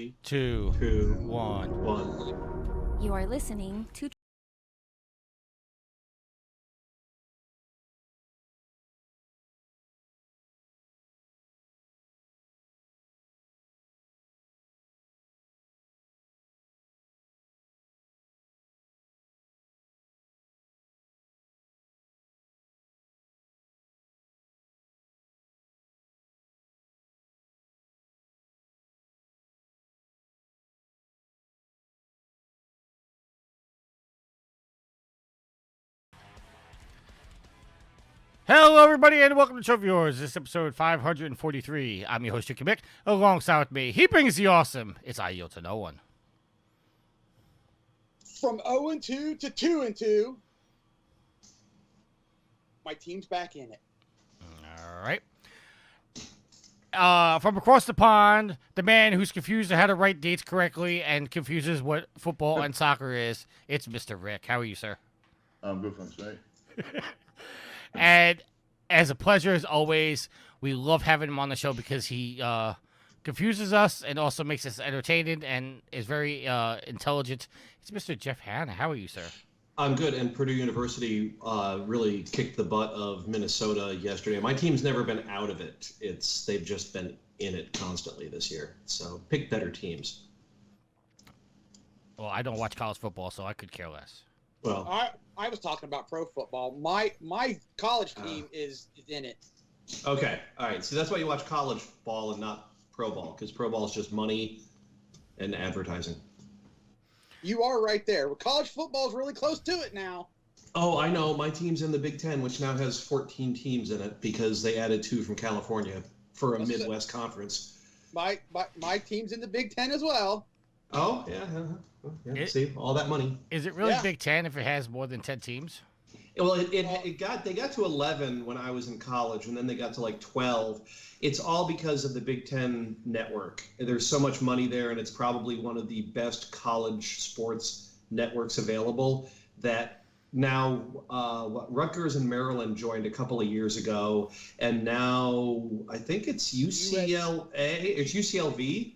Three, two, two, one. one. You are listening to Hello, everybody, and welcome to Show Viewers. This is episode 543. I'm your host, Ricky Mick. Alongside with me, he brings the awesome. It's I yield to no one. From 0-2 to 2-2, my team's back in it. All right. From across the pond, the man who's confused on how to write dates correctly and confuses what football and soccer is, it's Mr. Rick. How are you, sir? I'm good, thanks, mate. And as a pleasure as always, we love having him on the show because he confuses us and also makes us entertaining and is very intelligent. It's Mr. Jeff Hanna. How are you, sir? I'm good, and Purdue University really kicked the butt of Minnesota yesterday. My team's never been out of it. They've just been in it constantly this year. So pick better teams. Well, I don't watch college football, so I could care less. Well, I was talking about pro football. My college team is in it. okay, all right. So that's why you watch college ball and not pro ball, because pro ball is just money and advertising. You are right there. Well, college football is really close to it now. Oh, I know. My team's in the Big Ten, which now has 14 teams in it because they added 2 from California for a Midwest conference. My team's in the Big Ten as well. Oh, yeah. See, all that money. Is it really Big Ten if it has more than 10 teams? Well, they got to 11 when I was in college, and then they got to like 12. It's all because of the Big Ten network. There's so much money there, and it's probably one of the best college sports networks available. That now Rutgers and Maryland joined a couple of years ago, and now I think it's UCLA. It's UCLV.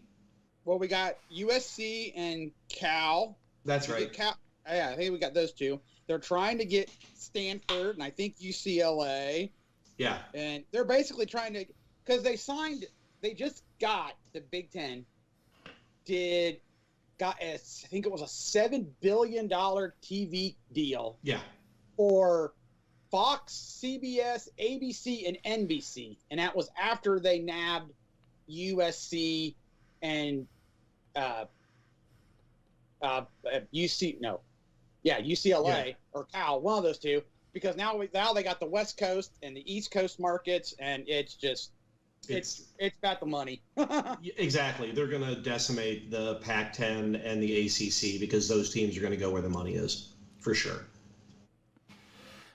Well, we got USC and Cal. That's right. I think we got those two. They're trying to get Stanford and I think UCLA. Yeah. And they're basically trying to, because they just got the Big Ten. I think it was a $7 billion TV deal. Yeah. For Fox, CBS, ABC, and NBC. And that was after they nabbed USC and UCLA or Cal, one of those two, because now they got the West Coast and the East Coast markets, and it's about the money. Exactly. They're going to decimate the Pac-10 and the ACC because those teams are going to go where the money is, for sure.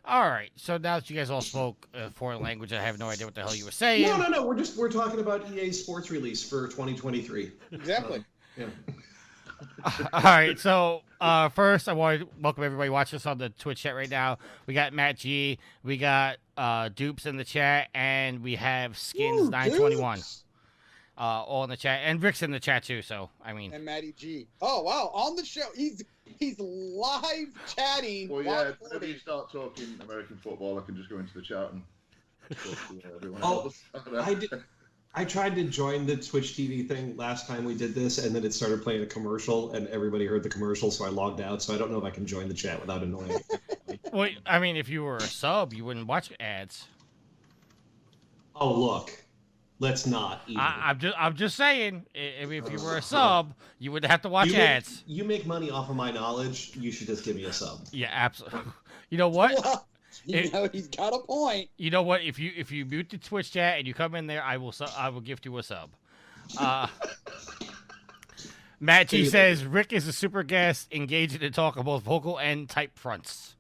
All right. So now that you guys all spoke foreign language, I have no idea what the hell you were saying. No. We're talking about EA's sports release for 2023. Exactly. Yeah. All right. So first, I want to welcome everybody watching us on the Twitch chat right now. We got Matt G, we got Dupes in the chat, and we have Skins921 all in the chat, and Rick's in the chat too. So I mean, and Matty G. Oh wow, on the show, he's live chatting. Well, yeah, whenever you start talking American football, I can just go into the chat and talk to everyone else. I tried to join the Twitch TV thing last time we did this, and then it started playing a commercial, and everybody heard the commercial, so I logged out. So I don't know if I can join the chat without annoying everybody. Well, I mean, if you were a sub, you wouldn't watch ads. Oh, look. Let's not. I'm just saying, if you were a sub, you would have to watch ads. You make money off of my knowledge. You should just give me a sub. Yeah, absolutely. You know what? Well, he's got a point. You know what? If you mute the Twitch chat and you come in there, I will gift you a sub. Matt G says Rick is a super guest, engaged in talk on both vocal and type fronts.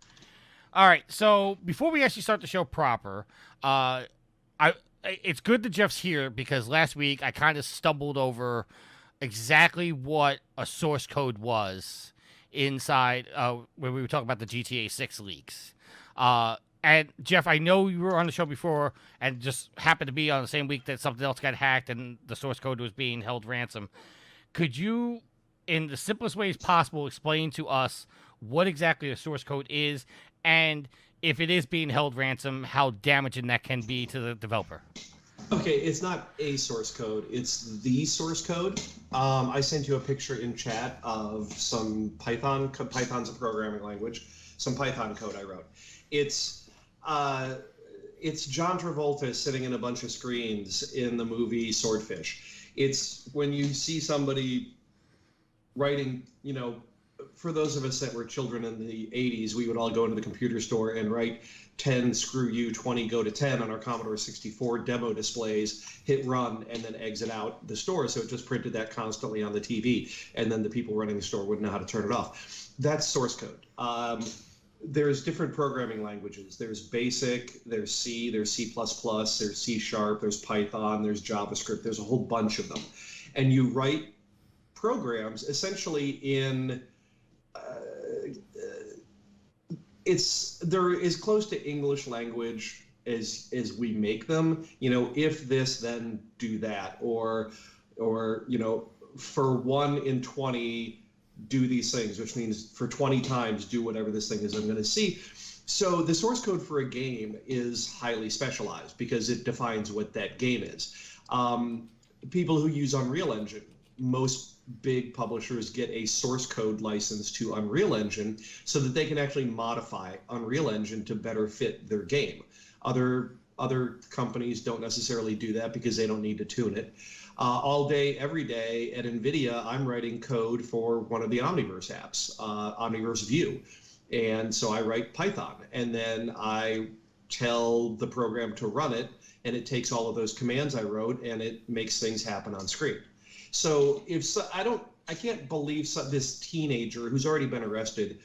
All right, so before we actually start the show proper, it's good that Jeff's here because last week I kind of stumbled over exactly what a source code was inside when we were talking about the GTA 6 leaks. And Jeff, I know you were on the show before and just happened to be on the same week that something else got hacked and the source code was being held ransom. Could you, in the simplest ways possible, explain to us what exactly a source code is, and if it is being held ransom, how damaging that can be to the developer? Okay, it's not a source code, it's the source code. I sent you a picture in chat of some Python's a programming language, some Python code I wrote. It's John Travolta sitting in a bunch of screens in the movie Swordfish. It's when you see somebody writing, for those of us that were children in the 80s, we would all go into the computer store and write 10, screw you, 20, go to 10 on our Commodore 64 demo displays, hit run, and then exit out the store. So it just printed that constantly on the TV. And then the people running the store wouldn't know how to turn it off. That's source code. There's different programming languages. There's BASIC, there's C, there's C++, there's C#, there's Python, there's JavaScript. There's a whole bunch of them. And you write programs essentially in they're as close to English language as we make them. If this, then do that, or for 1 in 20 do these things, which means for 20 times do whatever this thing is I'm going to see. So the source code for a game is highly specialized because it defines what that game is. People who use Unreal Engine, most big publishers get a source code license to Unreal Engine so that they can actually modify Unreal Engine to better fit their game. Other companies don't necessarily do that because they don't need to tune it. All day, every day at NVIDIA, I'm writing code for one of the Omniverse apps, Omniverse View. And so I write Python, and then I tell the program to run it, and it takes all of those commands I wrote, and it makes things happen on screen. So I can't believe this teenager who's already been arrested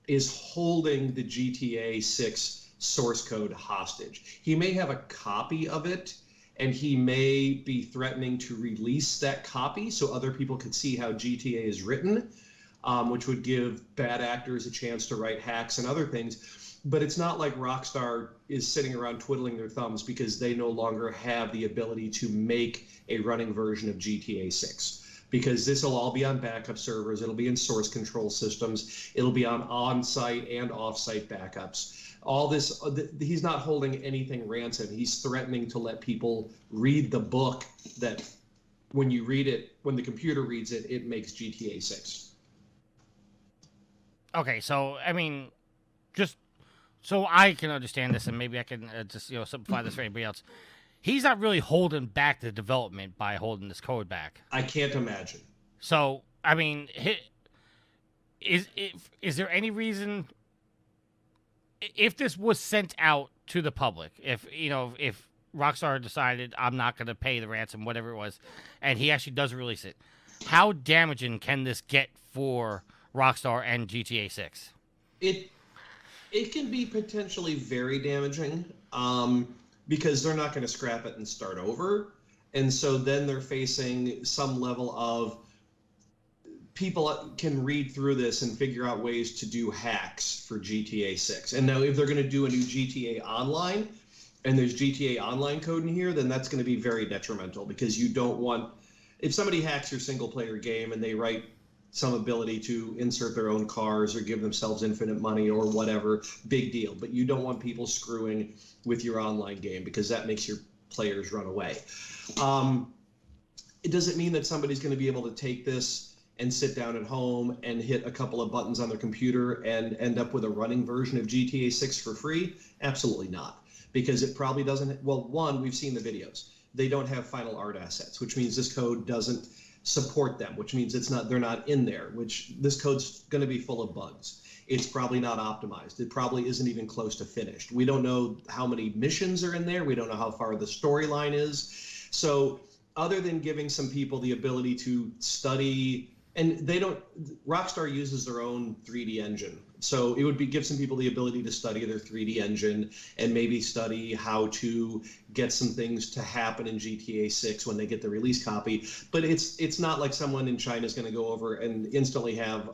is holding the GTA 6 source code hostage. He may have a copy of it, and he may be threatening to release that copy so other people could see how GTA is written, which would give bad actors a chance to write hacks and other things. But it's not like Rockstar is sitting around twiddling their thumbs because they no longer have the ability to make a running version of GTA 6. Because this will all be on backup servers, it'll be in source control systems, it'll be on-site and off-site backups. All this, he's not holding anything ransom. He's threatening to let people read the book that when you read it, when the computer reads it, it makes GTA 6. Okay, so, I mean, just so I can understand this, and maybe I can just simplify this for anybody else. He's not really holding back the development by holding this code back. I can't imagine. So, I mean, is there any reason, if this was sent out to the public, if Rockstar decided I'm not going to pay the ransom, whatever it was, and he actually does release it, how damaging can this get for Rockstar and GTA 6? It can be potentially very damaging because they're not going to scrap it and start over. And so then they're facing some level of people can read through this and figure out ways to do hacks for GTA 6. And now if they're going to do a new GTA Online and there's GTA Online code in here, then that's going to be very detrimental because you don't want, if somebody hacks your single player game and they write some ability to insert their own cars or give themselves infinite money or whatever, big deal. But you don't want people screwing with your online game because that makes your players run away. It doesn't mean that somebody's going to be able to take this and sit down at home and hit a couple of buttons on their computer and end up with a running version of GTA 6 for free. Absolutely not. Because it probably doesn't, well, one, we've seen the videos. They don't have final art assets, which means this code doesn't support them, which means they're not in there, which this code's going to be full of bugs. It's probably not optimized. It probably isn't even close to finished. We don't know how many missions are in there. We don't know how far the storyline is. So other than giving some people the ability to study, and Rockstar uses their own 3D engine. So it would give some people the ability to study their 3D engine and maybe study how to get some things to happen in GTA 6 when they get the release copy. But it's not like someone in China is going to go over and instantly have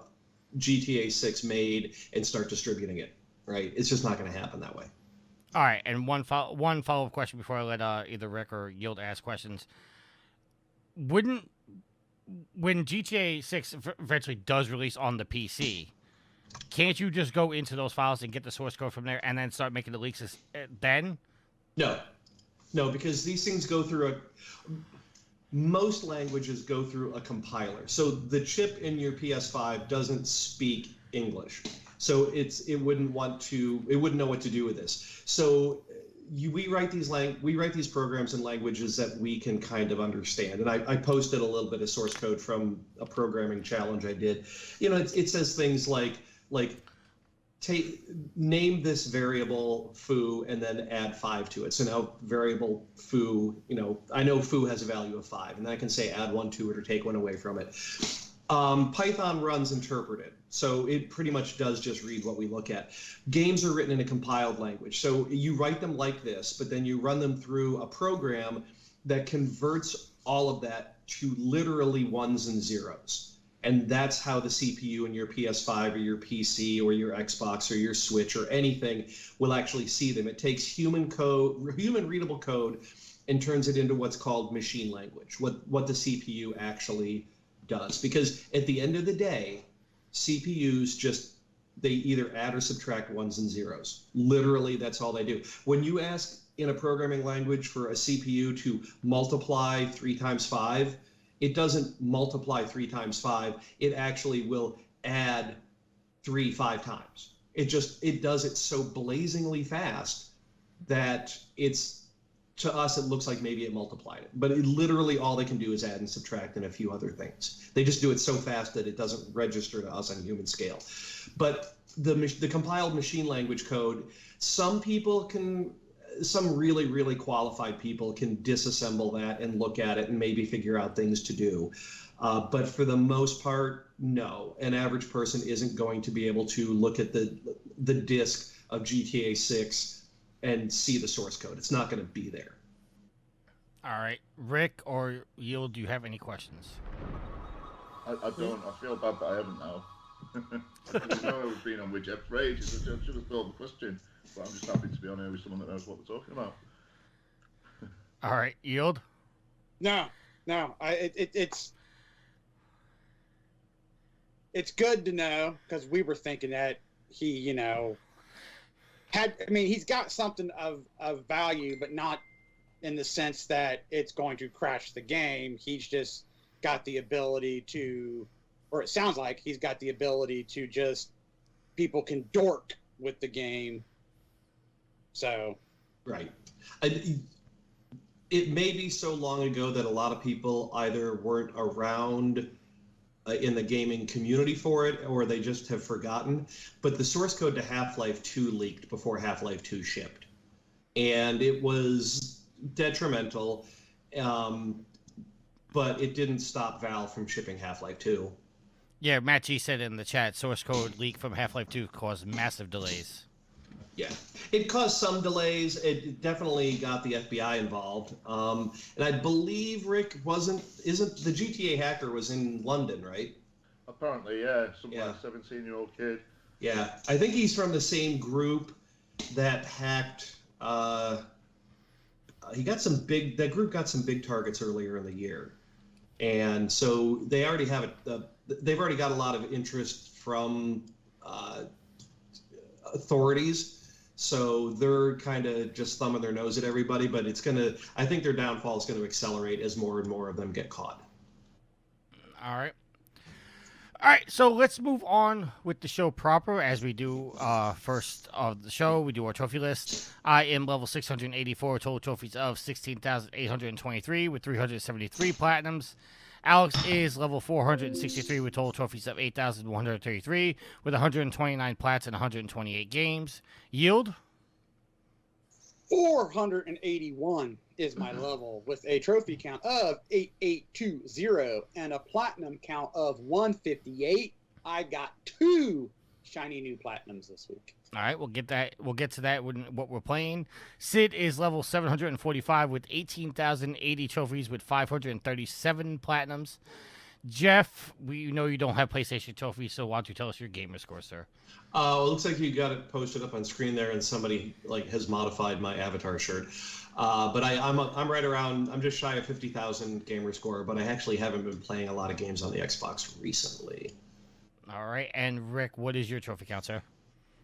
GTA 6 made and start distributing it, right? It's just not going to happen that way. All right, and one follow-up question before I let either Rick or Yield ask questions. Wouldn't when GTA 6 eventually does release on the PC, can't you just go into those files and get the source code from there and then start making the leaks then? No, because these things go through most languages go through a compiler. So the chip in your PS5 doesn't speak English. So it wouldn't know what to do with this. So we write these programs in languages that we can kind of understand. And I posted a little bit of source code from a programming challenge I did. It says things like name this variable foo and then add 5 to it. So now variable foo, I know foo has a value of 5, and then I can say add 1 to it or take 1 away from it. Python runs interpreted, so it pretty much does just read what we look at. Games are written in a compiled language, so you write them like this, but then you run them through a program that converts all of that to literally ones and zeros. And that's how the CPU in your PS5 or your PC or your Xbox or your Switch or anything will actually see them. It takes human readable code and turns it into what's called machine language, what the CPU actually does. Because at the end of the day, CPUs they either add or subtract ones and zeros. Literally, that's all they do. When you ask in a programming language for a CPU to multiply 3 times 5, it doesn't multiply 3 times 5. It actually will add 3 5 times. It does it so blazingly fast that to us, it looks like maybe it multiplied it. But literally all they can do is add and subtract and a few other things. They just do it so fast that it doesn't register to us on human scale. But the compiled machine language code, some really, really qualified people can disassemble that and look at it and maybe figure out things to do. But for the most part, no. An average person isn't going to be able to look at the disk of GTA 6 and see the source code. It's not going to be there. All right. Rick or Yield, do you have any questions? I don't. I feel bad that I haven't now. I know I've been on Widget for ages. I should have thought of the question. But I'm just happy to be on here with someone that knows what we're talking about. All right, Yield? No. It's good to know, because we were thinking that he, he's got something of value, but not in the sense that it's going to crash the game. He's just got the ability to, or it sounds like he's got the ability to just, people can dork with the game. So, right. It may be so long ago that a lot of people either weren't around in the gaming community for it, or they just have forgotten. But the source code to Half-Life 2 leaked before Half-Life 2 shipped. And it was detrimental, but it didn't stop Valve from shipping Half-Life 2. Yeah, Matt G said in the chat, source code leak from Half-Life 2 caused massive delays. Yeah, it caused some delays. It definitely got the FBI involved. And I believe Rick isn't the GTA hacker was in London, right? Apparently, yeah. Some like 17-year-old kid. Yeah, I think he's from the same group that hacked. That group got some big targets earlier in the year, and so they already have they've already got a lot of interest from authorities. So they're kind of just thumbing their nose at everybody, but I think their downfall is going to accelerate as more and more of them get caught. All right, so let's move on with the show proper. As we do first of the show, we do our trophy list. I am level 684, total trophies of 16,823 with 373 platinums. Alex is level 463 with total trophies of 8,133 with 129 plats and 128 games. Yield? 481 is my level with a trophy count of 8820 and a platinum count of 158. I got 2 shiny new platinums this week. All right, we'll get to that when what we're playing. Sid is level 745 with 18,080 trophies with 537 platinums. Jeff, we know you don't have PlayStation trophies, so why don't you tell us your gamer score, sir? Well, it looks like you got it posted up on screen there, and somebody has modified my avatar shirt. But I'm right around. I'm just shy of 50,000 gamer score, but I actually haven't been playing a lot of games on the Xbox recently. All right, and Rick, what is your trophy count, sir?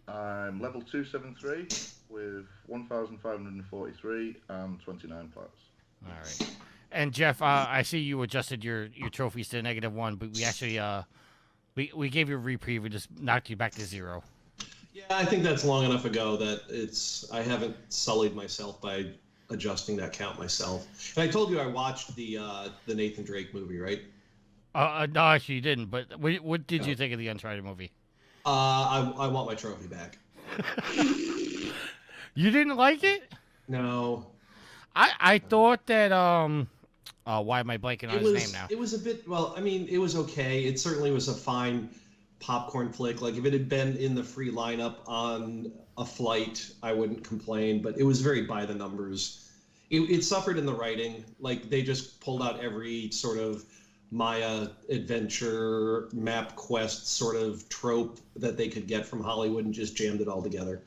I'm level 273 with 1,543 and 29 plats. All right. And Jeff, I see you adjusted your trophies to -1, but we actually we gave you a reprieve and just knocked you back to 0. Yeah, I think that's long enough ago that I haven't sullied myself by adjusting that count myself. And I told you I watched the Nathan Drake movie, right? No, actually you didn't. But what did you think of the Uncharted movie? I want my trophy back. You didn't like it? No. I thought that why am I blanking on his name now? It was a bit, well, I mean, it was okay. It certainly was a fine popcorn flick. Like, if it had been in the free lineup on a flight, I wouldn't complain, but it was very by the numbers. It suffered in the writing. Like, they just pulled out every sort of Maya adventure, map quest sort of trope that they could get from Hollywood and just jammed it all together.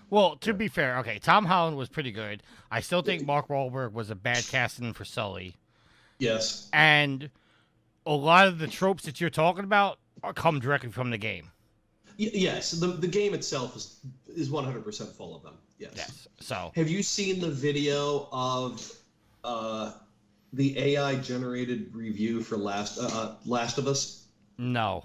Well, to be fair, okay, Tom Holland was pretty good. I still think Mark Wahlberg was a bad casting for Sully. Yes. And a lot of the tropes that you're talking about come directly from the game. Yes, the game itself is 100% full of them. Yes. So, have you seen the video of the AI generated review for Last of Us? No.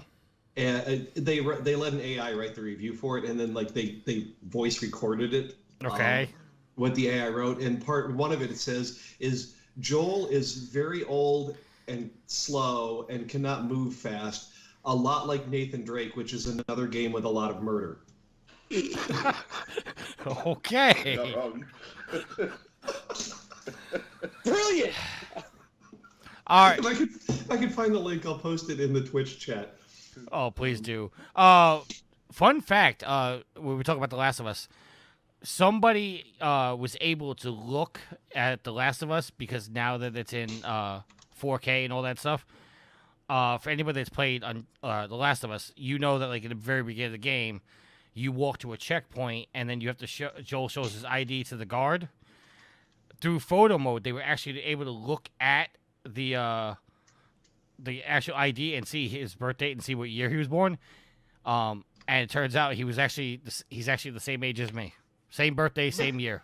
And they let an AI write the review for it, and then they voice recorded it. Okay. What the AI wrote, and part one of it says is Joel is very old and slow and cannot move fast, a lot like Nathan Drake, which is another game with a lot of murder. Okay. Not wrong. Brilliant. All right. If I could find the link, I'll post it in the Twitch chat. Oh, please do. Fun fact, when we talk about The Last of Us, somebody was able to look at The Last of Us because now that it's in 4K and all that stuff, for anybody that's played on The Last of Us, you know that like in the very beginning of the game, you walk to a checkpoint and then you have to Joel shows his ID to the guard. Through photo mode, they were actually able to look at the actual ID and see his birth date and see what year he was born. And it turns out he's actually the same age as me. Same birthday, same year.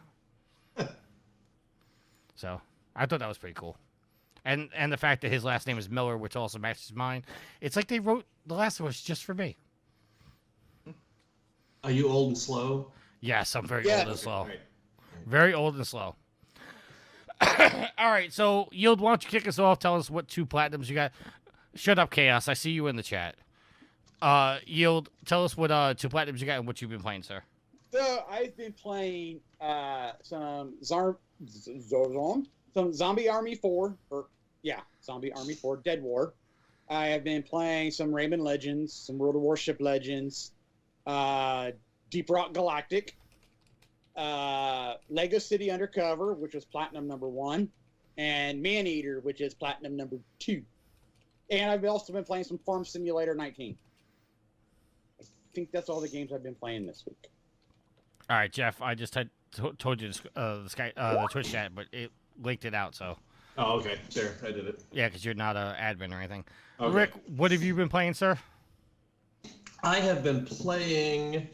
So I thought that was pretty cool. And the fact that his last name is Miller, which also matches mine. It's like they wrote The Last of Us just for me. Are you old and slow? Yes, I'm very old and slow. Right. Very old and slow. All right, so Yield, why don't you kick us off? Tell us what 2 platinums you got. Shut up, Chaos. I see you in the chat. Yield, tell us what 2 platinums you got and what you've been playing, sir. So I've been playing some Zombie Army 4, Zombie Army 4 Dead War. I have been playing some Rayman Legends, some World of Warship Legends, Deep Rock Galactic, Lego City Undercover, which was Platinum number 1, and Maneater, which is Platinum number 2. And I've also been playing some Farm Simulator 19. I think that's all the games I've been playing this week. All right, Jeff, I just told you the Twitch chat, but it linked it out, so. Oh, okay. There, I did it. Yeah, because you're not an admin or anything. Okay. Rick, what have you been playing, sir? I have been playing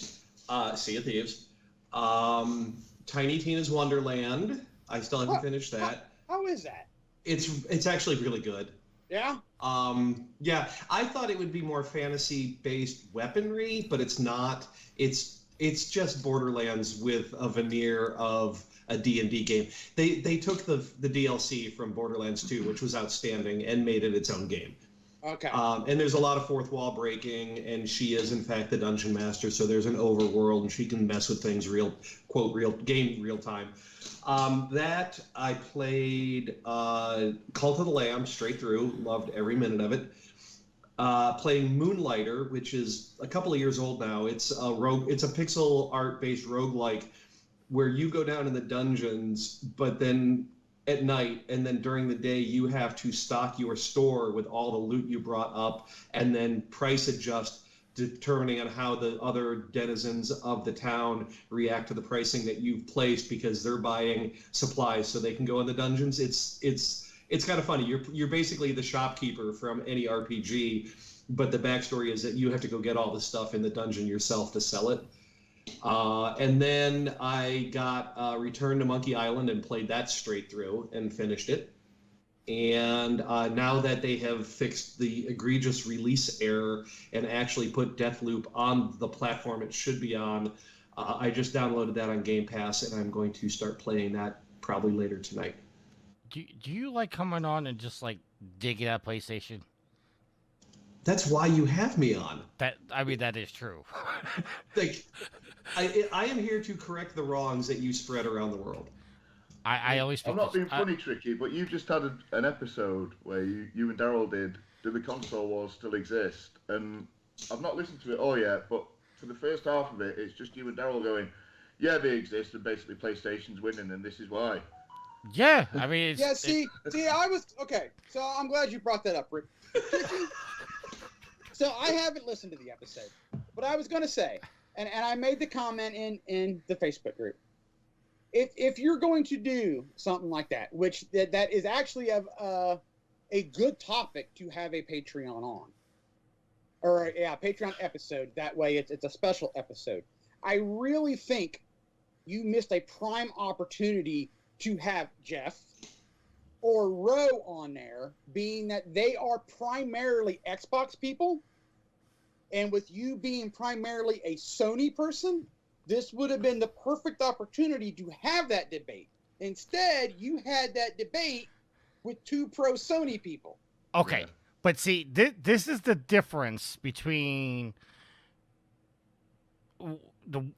Sea of Thieves, Tiny Tina's Wonderland. I still haven't finished that. How is that? It's actually really good. Yeah? Yeah, I thought it would be more fantasy-based weaponry, but it's not. It's just Borderlands with a veneer of a D&D game. They took the DLC from Borderlands 2, which was outstanding, and made it its own game. Okay. And there's a lot of fourth wall breaking, and she is in fact the dungeon master. So there's an overworld, and she can mess with things real time. That I played Cult of the Lamb straight through, loved every minute of it. Playing Moonlighter, which is a couple of years old now. It's a pixel art based roguelike where you go down in the dungeons, but then at night, and then during the day you have to stock your store with all the loot you brought up, and then price adjust determining on how the other denizens of the town react to the pricing that you've placed, because they're buying supplies so they can go in the dungeons. It's kind of funny. You're basically the shopkeeper from any RPG, but the backstory is that you have to go get all the stuff in the dungeon yourself to sell it. And then I got Return to Monkey Island and played that straight through and finished it. And now that they have fixed the egregious release error and actually put Deathloop on the platform it should be on, I just downloaded that on Game Pass, and I'm going to start playing that probably later tonight. Do you like coming on and just like digging at PlayStation? That's why you have me on. That is true. Like, I am here to correct the wrongs that you spread around the world. I always. I'm not being funny, Tricky, but you just had an episode where you and Daryl did. Do the console wars still exist? And I've not listened to it all yet, but for the first half of it, it's just you and Daryl going, "Yeah, they exist, and basically PlayStation's winning, and this is why." Yeah, I mean. See, I was okay. So I'm glad you brought that up, Rick. So I haven't listened to the episode, but I was going to say, and I made the comment in the Facebook group. If you're going to do something like that, which that is actually a good topic to have a Patreon on, or a Patreon episode. That way, it's a special episode. I really think you missed a prime opportunity to have Jeff or Ro on there, being that they are primarily Xbox people, and with you being primarily a Sony person, this would have been the perfect opportunity to have that debate. Instead, you had that debate with two pro Sony people. Okay, but see, this is the difference between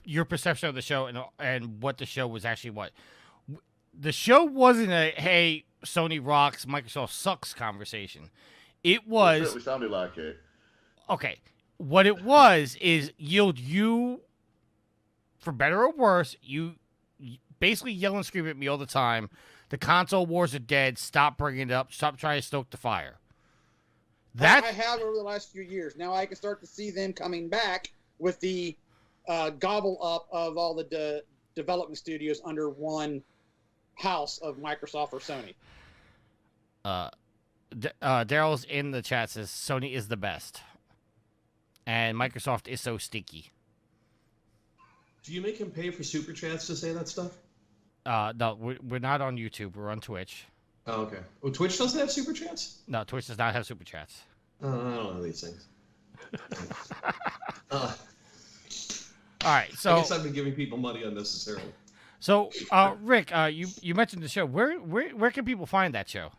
your perception of the show and what the show was actually. What the show wasn't a "Hey, Sony rocks, Microsoft sucks" conversation. It was. It certainly sounded like it. Okay, what it was is you, for better or worse, you basically yell and scream at me all the time. The console wars are dead. Stop bringing it up. Stop trying to stoke the fire. That I have over the last few years. Now I can start to see them coming back with the gobble up of all the development studios under one house of Microsoft or Sony. Daryl's in the chat says Sony is the best, and Microsoft is so stinky. Do you make him pay for super chats to say that stuff? No, we're not on YouTube. We're on Twitch. Oh, okay. Well, Twitch doesn't have super chats? No, Twitch does not have super chats. I don't know these things. All right, so I guess I've been giving people money unnecessarily. So, Rick, you mentioned the show. Where can people find that show?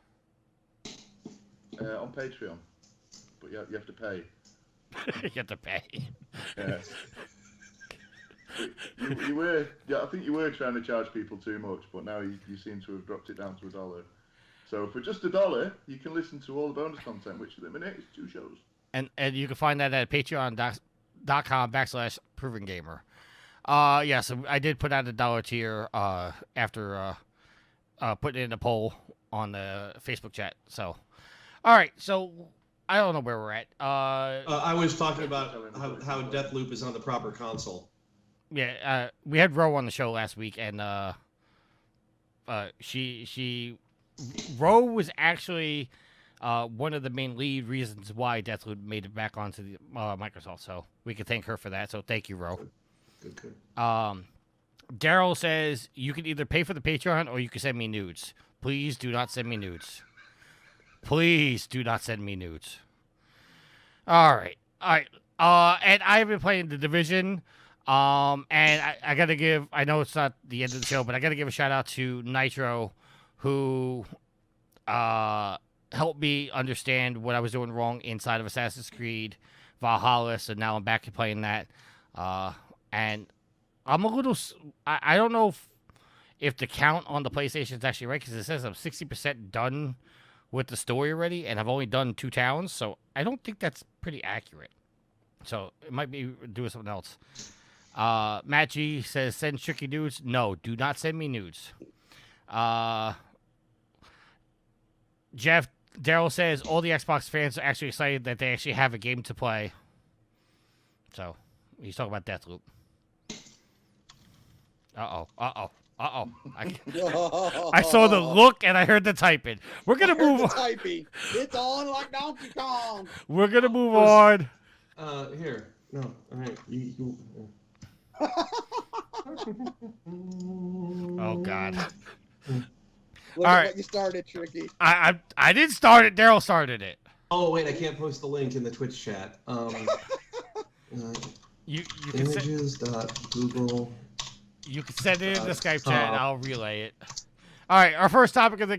On Patreon, but you have to pay. You have to pay. Yeah. I think you were trying to charge people too much, but now you seem to have dropped it down to $1. So for just $1, you can listen to all the bonus content, which at the minute is 2 shows. And you can find that at patreon.com/provengamer. So I did put out a $1 tier after putting in a poll on the Facebook chat. So, all right. So I don't know where we're at. I was talking about how Deathloop is on the proper console. Yeah, we had Ro on the show last week, and Ro was actually one of the main lead reasons why Deathloop made it back onto the Microsoft. So we can thank her for that. So thank you, Ro. Good. Daryl says you can either pay for the Patreon or you can send me nudes. Please do not send me nudes. Please do not send me nudes. All right. And I've been playing The Division. And I got to give, I know it's not the end of the show, but I got to give a shout out to Nitro, who helped me understand what I was doing wrong inside of Assassin's Creed Valhalla. So now I'm back to playing that. And I'm a little, I don't know if the count on the PlayStation is actually right, because it says I'm 60% done with the story already, and I've only done 2 towns. So I don't think that's pretty accurate. So it might be doing something else. Matt G says, send tricky nudes. No, do not send me nudes. Jeff, Daryl says all the Xbox fans are actually excited that they actually have a game to play. So, he's talking about Deathloop. Uh-oh. I saw the look and I heard the typing. We're going to move on. Typing. It's on like Donkey Kong. We're going to move on. Here. No. All right. Oh, God. Look All at right. what you started, Tricky. I didn't start it. Daryl started it. Oh, wait. I can't post the link in the Twitch chat. You can Images.google. You can send it in the Skype chat and I'll relay it. All right, our first topic of the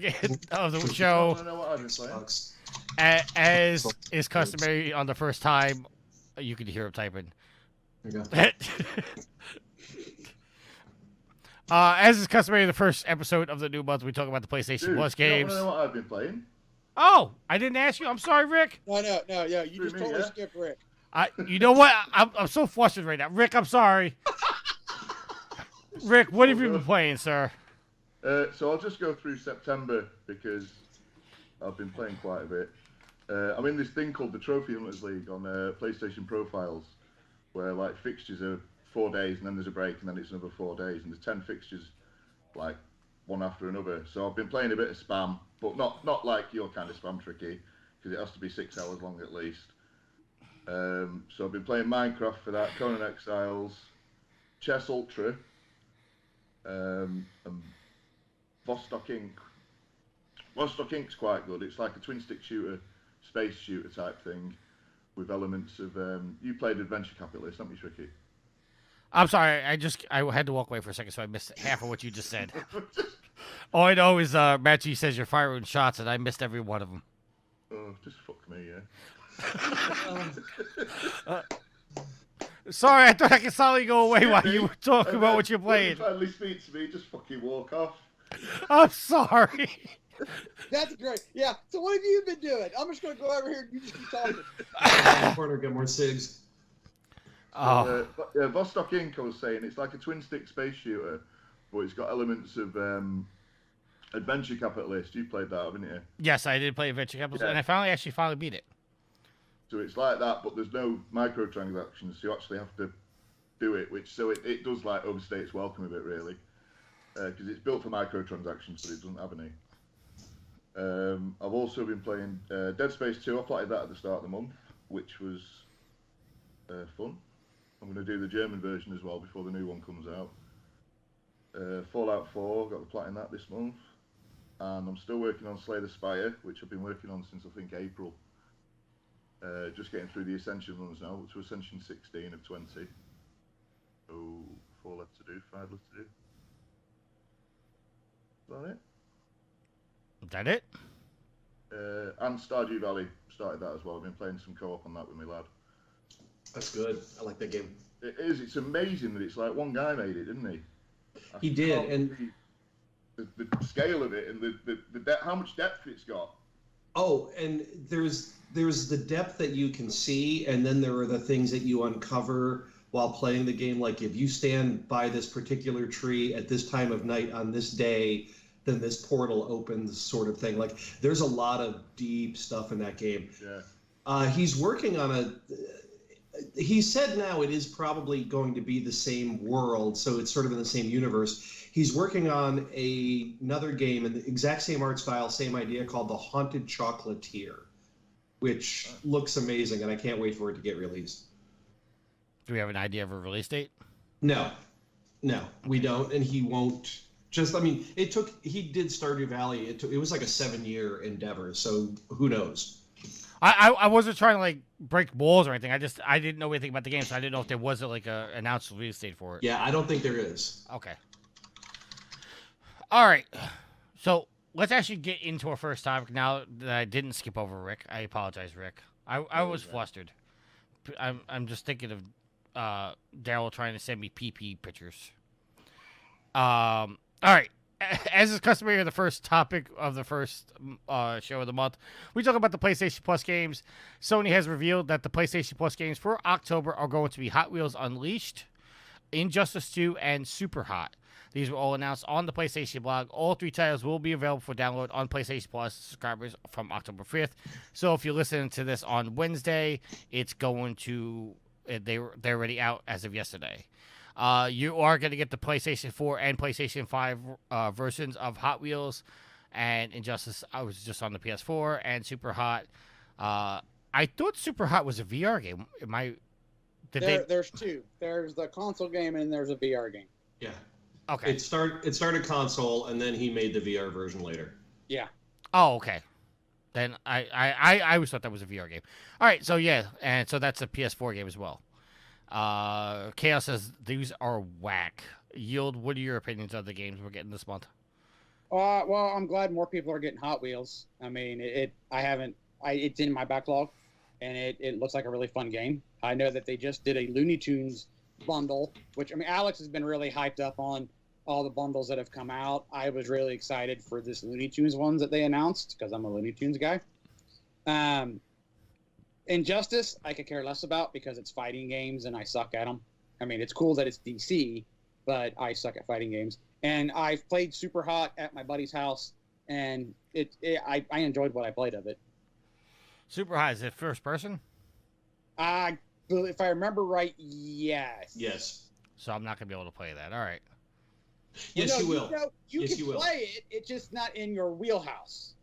show, as is customary on the first time, you can hear him typing. There you go. As is customary, the first episode of the new month, we talk about the PlayStation Plus games. You don't know what I've been playing? Oh, I didn't ask you. I'm sorry, Rick. No, yeah, you just totally skipped Rick. You know what? I'm so flustered right now. Rick, I'm sorry. Rick, what have you been playing, sir? So I'll just go through September because I've been playing quite a bit. I'm in this thing called the Trophy Hunters League on PlayStation Profiles, where like fixtures are 4 days and then there's a break and then it's another 4 days and there's 10 fixtures, like one after another. So I've been playing a bit of spam, but not like your kind of spam, Tricky, because it has to be 6 hours long at least. So I've been playing Minecraft for that, Conan Exiles, Chess Ultra, and Vostok Inc. Vostok Inc.'s quite good. It's like a twin stick shooter, space shooter type thing with elements of. You played Adventure Capitalist, haven't you, Tricky? I'm sorry. I had to walk away for a second, so I missed half of what you just said. All I know is Matt G says you're firing shots, and I missed every one of them. Oh, just fuck me, yeah. Sorry, I thought I could solidly go away while you were talking about what you're playing. When you finally speak to me, just fucking walk off. I'm sorry. That's great. Yeah. So what have you been doing? I'm just gonna go over here and you just keep talking. Corner, get more SIGs. Oh. Yeah, Vostok Inc. I was saying it's like a twin stick space shooter, but it's got elements of Adventure Capitalist. You played that, haven't you? Yes, I did play Adventure Capitalist, and I finally beat it. So it's like that, but there's no microtransactions, so you actually have to do it, so it does like overstay its welcome a bit, really, because it's built for microtransactions, but it doesn't have any. I've also been playing Dead Space 2. I played that at the start of the month, which was fun. I'm going to do the German version as well before the new one comes out. Fallout 4, got the platinum that this month, and I'm still working on Slay the Spire, which I've been working on since I think April. Just getting through the Ascension runs now, which was Ascension 16 of 20. So 4 left to do, 5 left to do. Is that it? Is that it? And Stardew Valley, started that as well. I've been playing some co-op on that with my lad. That's good. I like that game. It is. It's amazing that it's like one guy made it, didn't he? He did, and the scale of it and the how much depth it's got. Oh, and there's the depth that you can see, and then there are the things that you uncover while playing the game. Like if you stand by this particular tree at this time of night on this day, then this portal opens, sort of thing. Like there's a lot of deep stuff in that game. Yeah. He's working on he said now it is probably going to be the same world, so it's sort of in the same universe. He's working on another game in the exact same art style, same idea, called The Haunted Chocolatier, which looks amazing, and I can't wait for it to get released. Do we have an idea of a release date? No, we don't, and he won't. He did Stardew Valley. It was like a 7-year endeavor, so who knows? I wasn't trying to like break balls or anything. I didn't know anything about the game, so I didn't know if there was like a announced release date for it. Yeah, I don't think there is. Okay. All right. So let's actually get into our first topic now that I didn't skip over Rick. I apologize, Rick. I was flustered. I'm just thinking of Daryl trying to send me PP pictures. All right. As is customary, the first topic of the first show of the month, we talk about the PlayStation Plus games. Sony has revealed that the PlayStation Plus games for October are going to be Hot Wheels Unleashed, Injustice 2, and Super Hot. These were all announced on the PlayStation blog. All 3 titles will be available for download on PlayStation Plus subscribers from October 5th. So if you're listening to this on Wednesday, it's going to they're already out as of yesterday. You are going to get the PlayStation 4 and PlayStation 5 versions of Hot Wheels and Injustice. I was just on the PS4 and Super Hot. I thought Super Hot was a VR game. There's two. There's the console game and there's a VR game. Yeah. Okay. It started console, and then he made the VR version later. Yeah. Oh, okay. Then I always thought that was a VR game. All right, so yeah, and so that's a PS4 game as well. Chaos says these are whack. Yield, what are your opinions of the games we're getting this month? Well, I'm glad more people are getting Hot Wheels. I mean, it's in my backlog, and it looks like a really fun game. I know that they just did a Looney Tunes bundle, which, I mean, Alex has been really hyped up on all the bundles that have come out. I was really excited for this Looney Tunes ones that they announced because I'm a Looney Tunes guy. Injustice, I could care less about because it's fighting games and I suck at them. I mean, it's cool that it's DC, but I suck at fighting games. And I've played Super Hot at my buddy's house, and I enjoyed what I played of it. Super Hot, is it first person? If I remember right, yes. Yes. So I'm not going to be able to play that. All right. Yes, well, no, you will. You can play it. It's just not in your wheelhouse.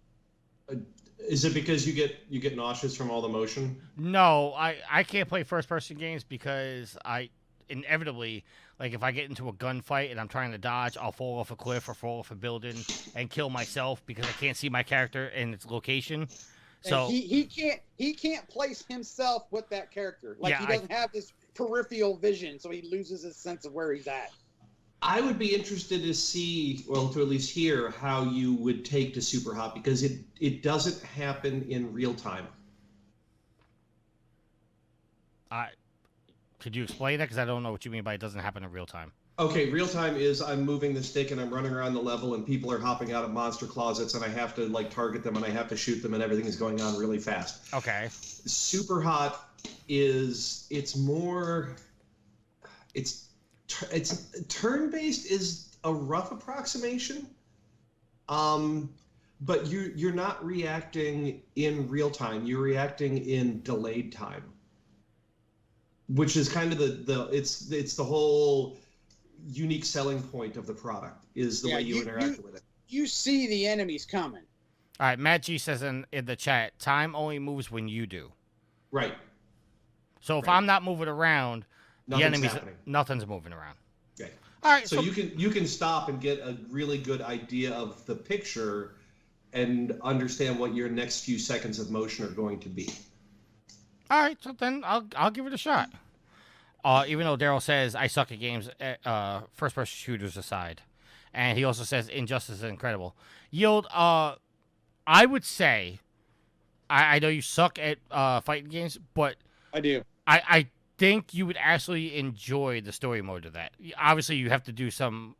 Is it because you get nauseous from all the motion? No, I can't play first person games because I inevitably, like, if I get into a gunfight and I'm trying to dodge, I'll fall off a cliff or fall off a building and kill myself because I can't see my character in its location. So and he can't place himself with that character. Like, he doesn't have this peripheral vision, so he loses his sense of where he's at. I would be interested to see, well, to at least hear how you would take to Super Hot, because it doesn't happen in real time. Could you explain that? Because I don't know what you mean by it doesn't happen in real time. Okay, real time is I'm moving the stick and I'm running around the level and people are hopping out of monster closets and I have to target them and I have to shoot them and everything is going on really fast. Okay. Super Hot it's turn-based is a rough approximation, but you're not reacting in real time. You're reacting in delayed time, which is kind of it's the whole unique selling point of the product is the way you interact with it. You see the enemies coming. All right, Matt G says in the chat, time only moves when you do. Right. So if I'm not moving around, Nothing's nothing's moving around. Okay. All right. So you can stop and get a really good idea of the picture and understand what your next few seconds of motion are going to be. All right. So then I'll give it a shot. Even though Daryl says I suck at games, first person shooters aside, and he also says Injustice is incredible. Yield. I would say, I know you suck at fighting games, but I do. I think you would actually enjoy the story mode of that. Obviously, you have to do some,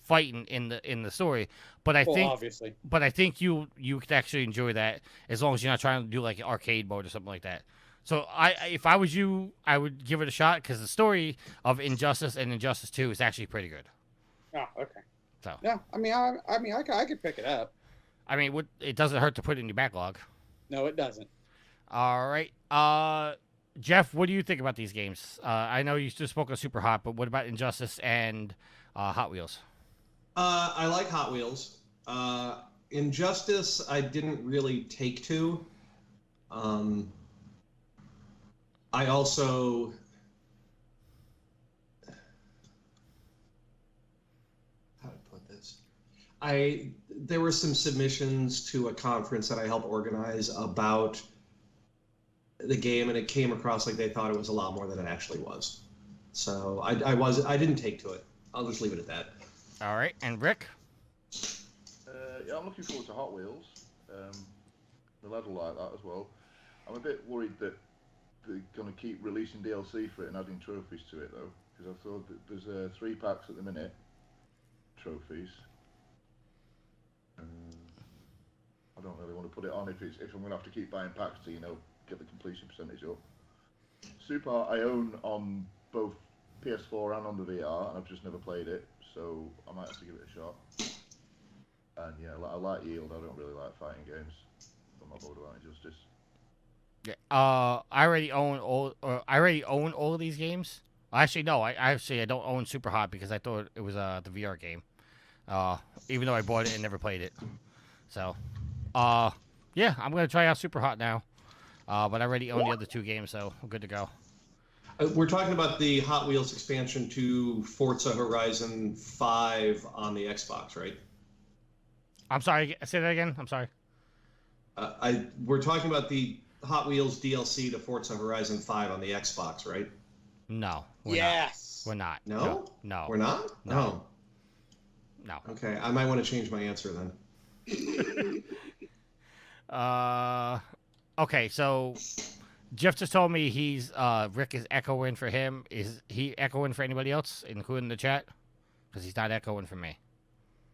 fighting in the story, but I think you could actually enjoy that as long as you're not trying to do like arcade mode or something like that. So if I was you, I would give it a shot because the story of Injustice and Injustice 2 is actually pretty good. Oh, okay. So yeah, I could pick it up. I mean, it doesn't hurt to put it in your backlog. No, it doesn't. All right. Jeff, what do you think about these games? I know you just spoke of Super Hot, but what about Injustice and Hot Wheels? I like Hot Wheels. Injustice, I didn't really take to. I also... How to put this? There were some submissions to a conference that I helped organize about the game, and it came across like they thought it was a lot more than it actually was. So I didn't take to it. I'll just leave it at that. All right, and Rick? Yeah, I'm looking forward to Hot Wheels. The lad will like that as well. I'm a bit worried that they're going to keep releasing DLC for it and adding trophies to it though, because I thought that there's 3 packs at the minute, trophies. I don't really want to put it on if I'm going to have to keep buying packs to get the completion percentage up. Super I own on both PS4 and on the VR, and I've just never played it, so I might have to give it a shot. And yeah, I like Yield. I don't really like fighting games. I'm not bothered about Injustice. Yeah. I already own all of these games. Actually, no. I don't own Super Hot because I thought it was the VR game. Even though I bought it and never played it. So, yeah, I'm gonna try out Super Hot now. But I already own the other 2 games, so I'm good to go. We're talking about the Hot Wheels expansion to Forza Horizon 5 on the Xbox, right? I'm sorry. Say that again. I'm sorry. We're talking about the Hot Wheels DLC to Forza Horizon 5 on the Xbox, right? No. Yes. We're not. No? No. We're not? No. Oh. No. Okay, I might want to change my answer then. Okay, so Jeff just told me Rick is echoing for him. Is he echoing for anybody else, including the chat? Because he's not echoing for me.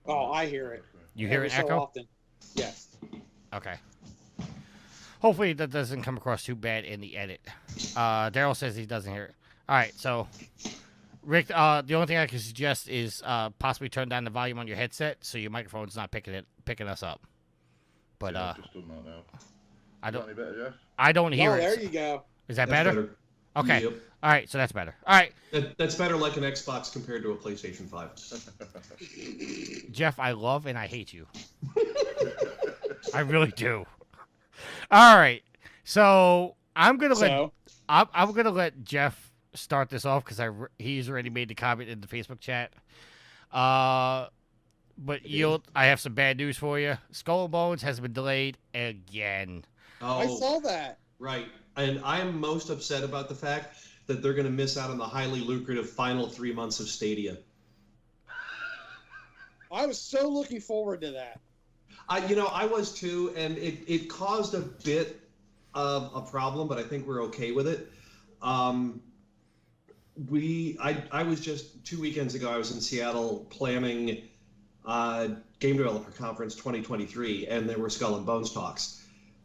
Oh, I hear it. You hear Every an so echo? often. Yes. Okay. Hopefully that doesn't come across too bad in the edit. Daryl says he doesn't hear it. All right, so Rick, the only thing I can suggest is possibly turn down the volume on your headset so your microphone's not picking us up. But Yeah, I've just done that now. I don't. Any better, Jeff? I don't hear it. There you go. Is that That's better? Okay. Yep. All right, so that's better. All right, That's better like an Xbox compared to a PlayStation 5. Jeff, I love and I hate you. I really do. All right, so I'm gonna let Jeff start this off because he's already made the comment in the Facebook chat. But I have some bad news for you. Skull and Bones has been delayed again. Oh, I saw that. right. And I am most upset about the fact that they're going to miss out on the highly lucrative final 3 months of Stadia. I was so looking forward to that. I was too, and it caused a bit of a problem, but I think we're okay with it. I was just 2 weekends ago, I was in Seattle planning Game Developer Conference 2023, and there were Skull and Bones talks.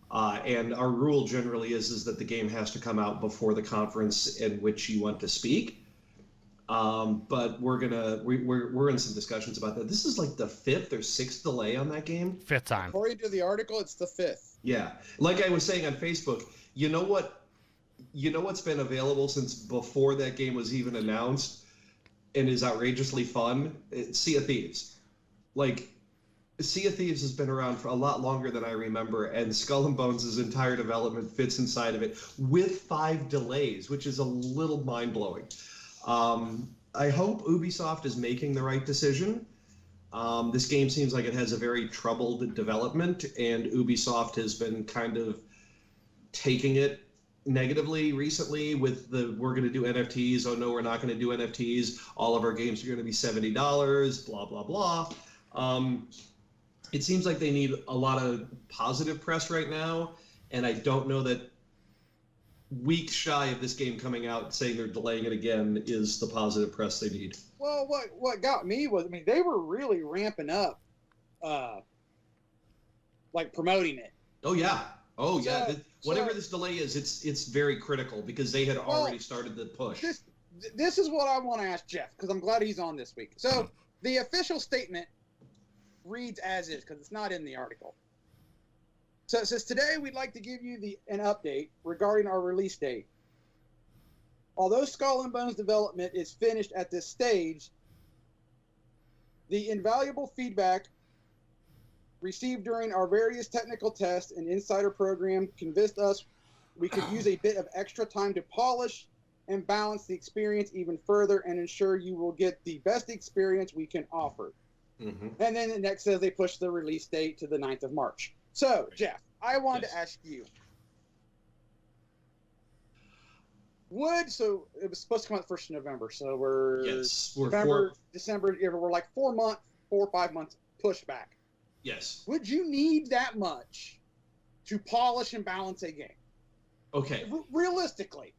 And our rule generally is that the game has to come out before the conference in which you want to speak. But we're in some discussions about that. This is like the 5th or 6th delay on that game. 5th time. According to the article, it's the 5th. Yeah, like I was saying on Facebook, you know what's been available since before that game was even announced, and is outrageously fun. It's Sea of Thieves. Like, Sea of Thieves has been around for a lot longer than I remember, and Skull and Bones' entire development fits inside of it with 5 delays, which is a little mind-blowing. I hope Ubisoft is making the right decision. This game seems like it has a very troubled development, and Ubisoft has been kind of taking it negatively recently with we're going to do NFTs. Oh, no, we're not going to do NFTs. All of our games are going to be $70, blah, blah, blah. It seems like they need a lot of positive press right now, and I don't know that weeks shy of this game coming out saying they're delaying it again is the positive press they need. Well, what got me was, they were really ramping up, promoting it. Oh yeah. So Whatever this delay is, it's very critical because they had already started the push. This is what I want to ask Jeff, because I'm glad he's on this week. So the official statement reads as is, because it's not in the article. So it says, today we'd like to give you an update regarding our release date. Although Skull and Bones development is finished at this stage, the invaluable feedback received during our various technical tests and insider program convinced us we could use a bit of extra time to polish and balance the experience even further and ensure you will get the best experience we can offer. Mm-hmm. And then the next says they pushed the release date to the 9th of March. So, Jeff, I wanted to ask you. So it was supposed to come out the 1st of November. So we're November, December, we're like 4 or 5 months pushback. Yes. Would you need that much to polish and balance a game? Okay. Realistically.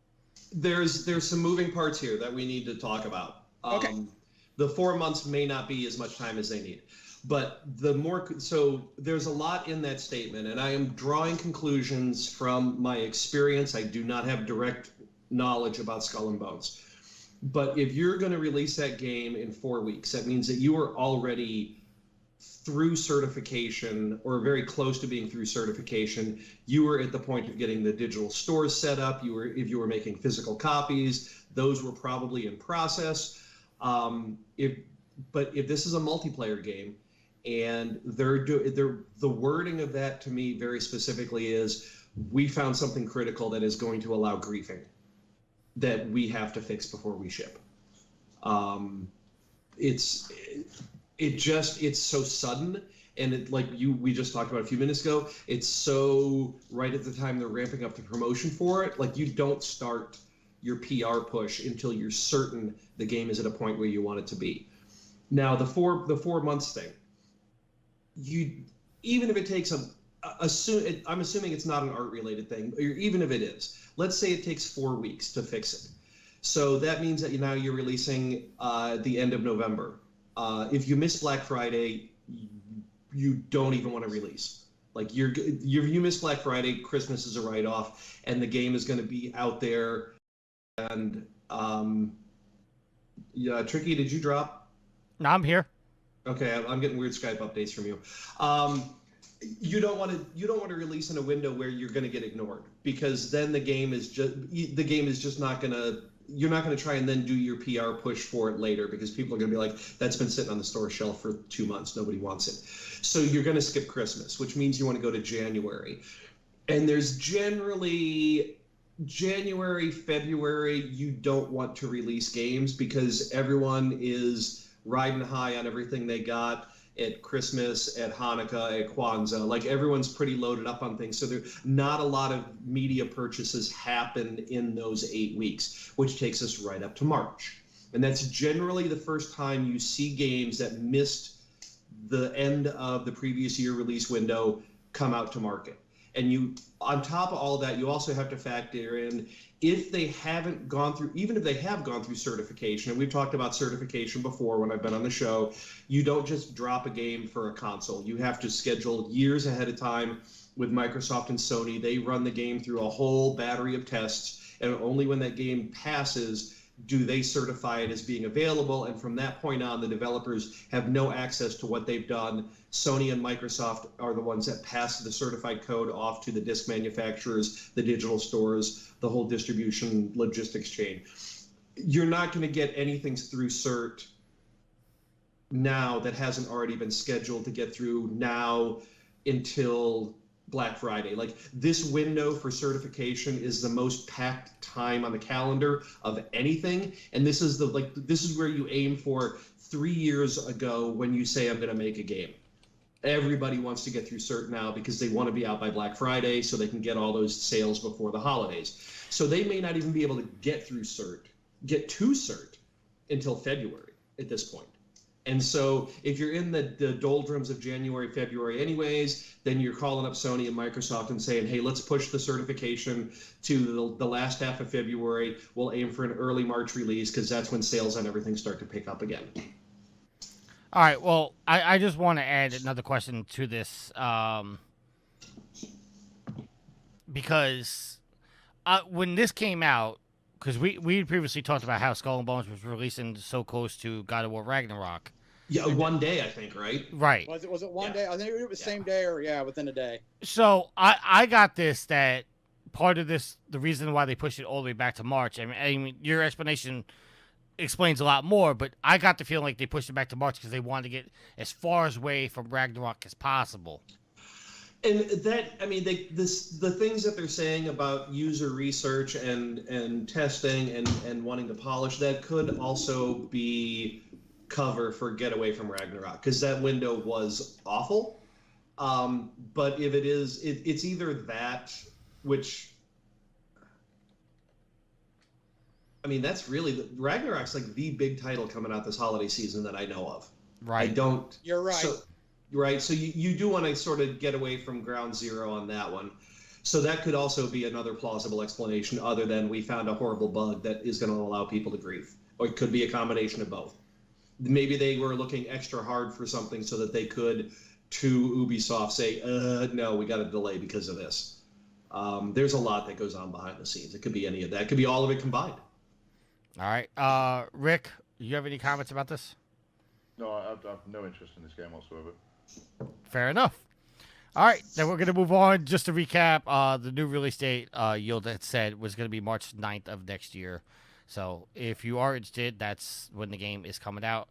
There's some moving parts here that we need to talk about. Okay. The 4 months may not be as much time as they need. But so there's a lot in that statement, and I am drawing conclusions from my experience. I do not have direct knowledge about Skull and Bones. But if you're going to release that game in 4 weeks, that means that you are already through certification or very close to being through certification. You were at the point of getting the digital stores set up. If you were making physical copies, those were probably in process. But if this is a multiplayer game, and the wording of that to me very specifically is, we found something critical that is going to allow griefing that we have to fix before we ship. It's so sudden, and we just talked about a few minutes ago, it's so right at the time they're ramping up the promotion for it. Like, you don't start your PR push until you're certain the game is at a point where you want it to be. Now, the 4 months thing, even if it takes I'm assuming it's not an art related thing, or even if it is, let's say it takes 4 weeks to fix it. So that means that now you're releasing the end of November. If you miss Black Friday, you don't even want to release. Like, you miss Black Friday, Christmas is a write-off, and the game is going to be out there. And Tricky, did you drop? No, I'm here. Okay, I'm getting weird Skype updates from you. You don't want to release in a window where you're going to get ignored, because then the game is just not going to. You're not going to try and then do your PR push for it later, because people are going to be like, that's been sitting on the store shelf for 2 months. Nobody wants it. So you're going to skip Christmas, which means you want to go to January. And there's generally January, February, you don't want to release games because everyone is riding high on everything they got at Christmas, at Hanukkah, at Kwanzaa. Like, everyone's pretty loaded up on things. So there's not a lot of media purchases happen in those 8 weeks, which takes us right up to March. And that's generally the first time you see games that missed the end of the previous year release window come out to market. And on top of all of that, you also have to factor in, if they haven't gone through, even if they have gone through certification, and we've talked about certification before when I've been on the show, you don't just drop a game for a console. You have to schedule years ahead of time with Microsoft and Sony. They run the game through a whole battery of tests, and only when that game passes do they certify it as being available. And from that point on, the developers have no access to what they've done. Sony and Microsoft are the ones that pass the certified code off to the disc manufacturers, the digital stores, the whole distribution logistics chain. You're not going to get anything through cert now that hasn't already been scheduled to get through now until Black Friday. Like, this window for certification is the most packed time on the calendar of anything, and this is where you aim for 3 years ago when you say, I'm going to make a game. Everybody wants to get through cert now because they want to be out by Black Friday so they can get all those sales before the holidays. So they may not even be able to get to cert until February at this point. And so if you're in the doldrums of January, February anyways, then you're calling up Sony and Microsoft and saying, hey, let's push the certification to the last half of February. We'll aim for an early March release because that's when sales on everything start to pick up again. All right, well, I just want to add another question to this, because when this came out, because we previously talked about how Skull and Bones was releasing so close to God of War Ragnarok. Yeah, one day, I think, right? Right. Was it one day? I think it was same day or within a day. So I got this, that part of this, the reason why they pushed it all the way back to March, I mean your explanation explains a lot more, but I got the feeling like they pushed it back to March because they wanted to get as far away from Ragnarok as possible. And that, I mean, the things that they're saying about user research and testing and wanting to polish, that could also be cover for get away from Ragnarok, because that window was awful. But if it is, it's either that, which, I mean, that's really, Ragnarok's like the big title coming out this holiday season that I know of. Right. You're right. So, right. So you do want to sort of get away from ground zero on that one. So that could also be another plausible explanation, other than we found a horrible bug that is going to allow people to grieve. Or it could be a combination of both. Maybe they were looking extra hard for something so that they could, to Ubisoft, say, no, we got to delay because of this. There's a lot that goes on behind the scenes. It could be any of that. It could be all of it combined. All right. Rick, you have any comments about this? No, I have no interest in this game whatsoever. Fair enough. All right, then we're going to move on. Just to recap, the new release date, Yield had said, was going to be March 9th of next year. So if you are interested, that's when the game is coming out.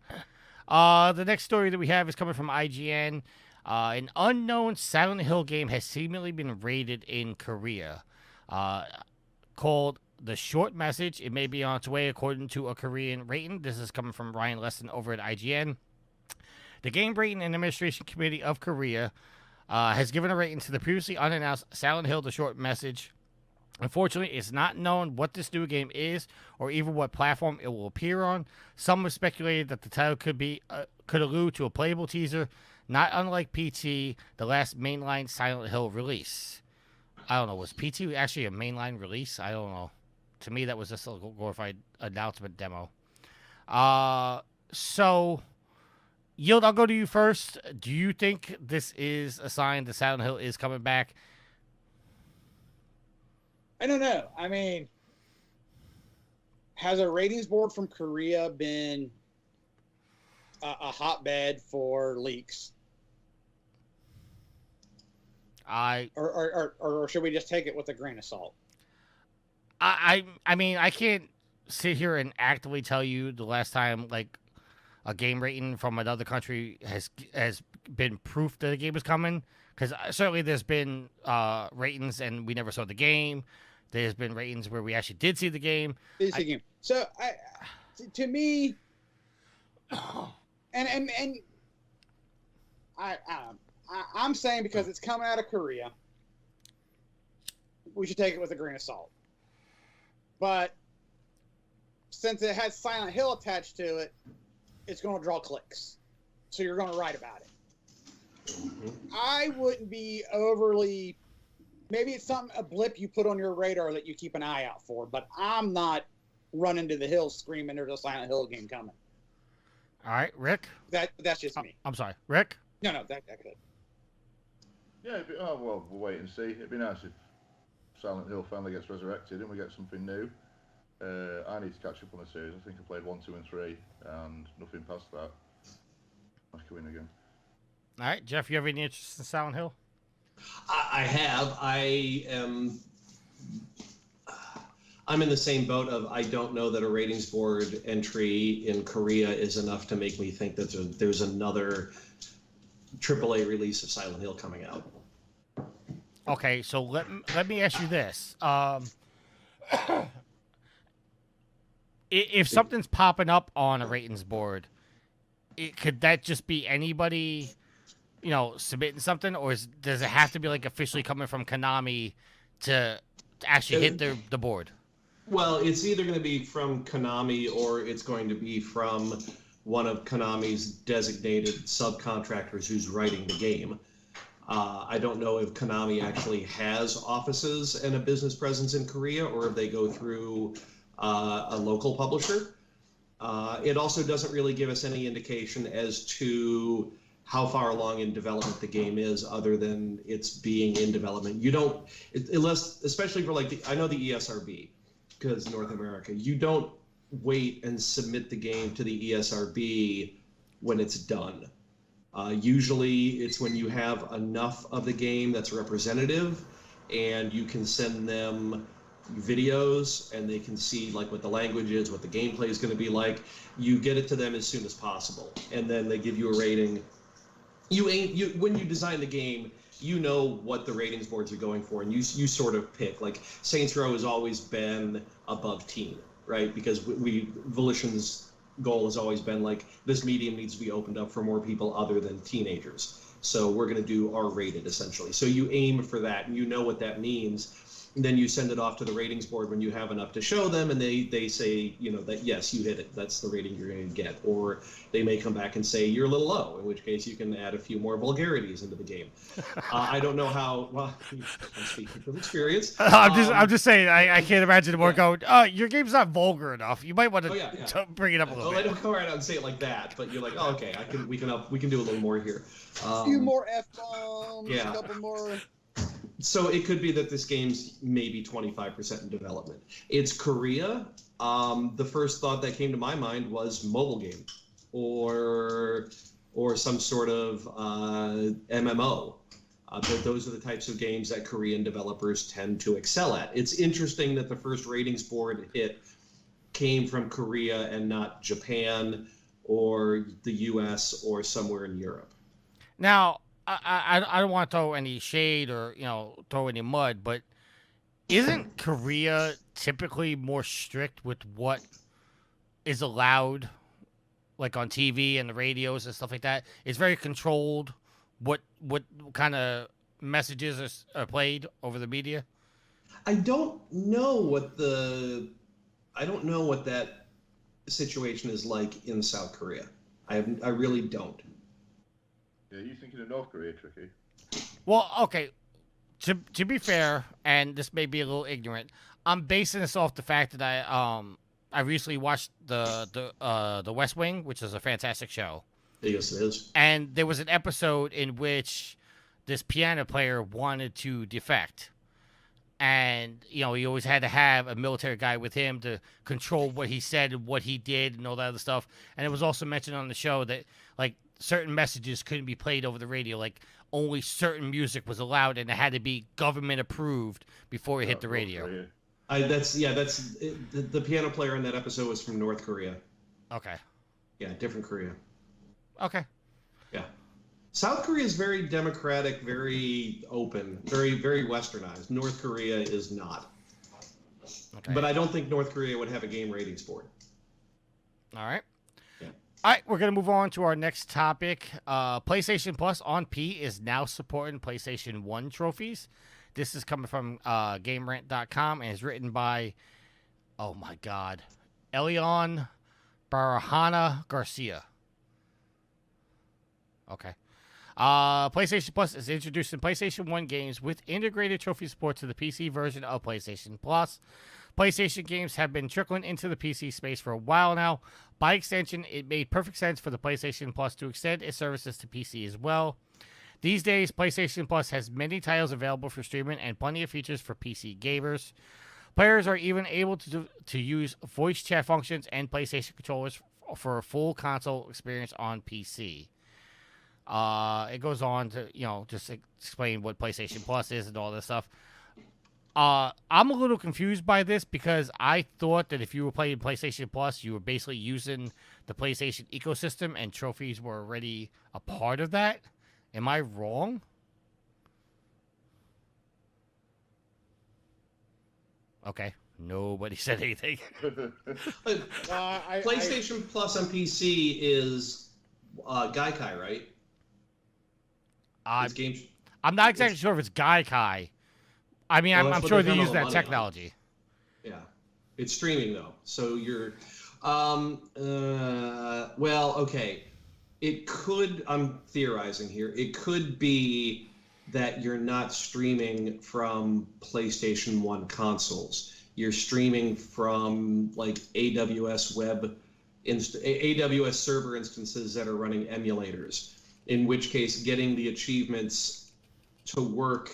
The next story that we have is coming from IGN. An unknown Silent Hill game has seemingly been raided in Korea. Called The Short Message. It may be on its way according to a Korean rating. This is coming from Ryan Lesson over at IGN. The Game Rating and Administration Committee of Korea has given a rating to the previously unannounced Silent Hill: The Short Message. Unfortunately, it's not known what this new game is or even what platform it will appear on. Some have speculated that the title could allude to a playable teaser, not unlike PT, the last mainline Silent Hill release. I don't know, was PT actually a mainline release? I don't know. To me, that was just a glorified announcement demo. So, Yield, I'll go to you first. Do you think this is a sign that Silent Hill is coming back? I don't know. I mean, has a ratings board from Korea been a hotbed for leaks? Or should we just take it with a grain of salt? I mean, I can't sit here and actively tell you the last time like a game rating from another country has been proof that a game is coming, because certainly there's been ratings and we never saw the game. There's been ratings where we actually did see the game. So to me, and I'm saying because it's coming out of Korea, we should take it with a grain of salt. But since it has Silent Hill attached to it, it's going to draw clicks. So you're going to write about it. Mm-hmm. I wouldn't be overly... Maybe it's a blip you put on your radar that you keep an eye out for, but I'm not running to the hills screaming there's a Silent Hill game coming. All right, Rick? That's just me. I'm sorry. Rick? No, that could. Yeah, well, we'll wait and see. It'd be nice if Silent Hill finally gets resurrected and we get something new. I need to catch up on the series. I think I played 1, 2, and 3, and nothing past that. Let's go in again. All right, Jeff, you have any interest in Silent Hill? I have. I'm in the same boat of I don't know that a ratings board entry in Korea is enough to make me think that there's another AAA release of Silent Hill coming out. Okay, so let me ask you this. If something's popping up on a ratings board, could that just be anybody, submitting something, or does it have to be like officially coming from Konami to actually hit the board? Well, it's either going to be from Konami or it's going to be from one of Konami's designated subcontractors who's writing the game. I don't know if Konami actually has offices and a business presence in Korea or if they go through a local publisher. It also doesn't really give us any indication as to how far along in development the game is, other than it's being in development. You don't, unless, especially for I know the ESRB, because North America, you don't wait and submit the game to the ESRB when it's done. Usually it's when you have enough of the game that's representative and you can send them videos and they can see what the language is, what the gameplay is going to be like. You get it to them as soon as possible, and then they give you a rating. When you design the game, you know what the ratings boards are going for, and you sort of pick. Saints Row has always been above teen, right? Because Volition's goal has always been this medium needs to be opened up for more people other than teenagers. So we're going to do R-rated essentially. So you aim for that, and you know what that means. And then you send it off to the ratings board when you have enough to show them, and they say, that yes, you hit it. That's the rating you're going to get. Or they may come back and say you're a little low, in which case you can add a few more vulgarities into the game. I don't know how. Well, I'm speaking from experience. I'm just saying. I can't imagine the board going. Your game's not vulgar enough. You might want to bring it up a little bit. Well, they don't come right out and say it like that, but you're like, oh, okay, we can do a little more here. A few more F-bombs. Yeah. A couple more. So it could be that this game's maybe 25% in development. It's Korea. The first thought that came to my mind was mobile game, or some sort of MMO. But those are the types of games that Korean developers tend to excel at. It's interesting that the first ratings board hit came from Korea and not Japan or the US or somewhere in Europe. Now, I don't want to throw any shade or throw any mud, but isn't Korea typically more strict with what is allowed, like on TV and the radios and stuff like that? It's very controlled. What kind of messages are played over the media? I don't know what that situation is like in South Korea. I really don't. Yeah, you thinking of North Korea, Tricky? Well, okay. To be fair, and this may be a little ignorant, I'm basing this off the fact that I recently watched the West Wing, which is a fantastic show. Yes, it is. And there was an episode in which this piano player wanted to defect. And, he always had to have a military guy with him to control what he said and what he did and all that other stuff. And it was also mentioned on the show that, like, certain messages couldn't be played over the radio. Like, only certain music was allowed, and it had to be government approved before it hit the radio. The piano player in that episode was from North Korea. Okay. Yeah, different Korea. Okay. Yeah. South Korea is very democratic, very open, very, very westernized. North Korea is not. Okay. But I don't think North Korea would have a game ratings board. All right. Yeah. All right, we're going to move on to our next topic. PlayStation Plus on P is now supporting PlayStation 1 trophies. This is coming from GameRant.com and is written by, oh my God, Elion Barahana Garcia. Okay. PlayStation Plus is introducing PlayStation 1 games with integrated trophy support to the PC version of PlayStation Plus. PlayStation games have been trickling into the PC space for a while now. By extension, it made perfect sense for the PlayStation Plus to extend its services to PC as well. These days, PlayStation Plus has many titles available for streaming and plenty of features for PC gamers. Players are even able to use voice chat functions and PlayStation controllers for a full console experience on PC. It goes on to, just explain what PlayStation Plus is and all this stuff. I'm a little confused by this because I thought that if you were playing PlayStation Plus, you were basically using the PlayStation ecosystem and trophies were already a part of that. Am I wrong? Okay. Nobody said anything. PlayStation Plus on PC is Gaikai, right? I'm not exactly sure if it's Gaikai. I mean, I'm sure they use that technology. Yeah. It's streaming, though. So you're... well, okay. It could... I'm theorizing here. It could be that you're not streaming from PlayStation 1 consoles. You're streaming from, like, AWS AWS server instances that are running emulators. In which case, getting the achievements to work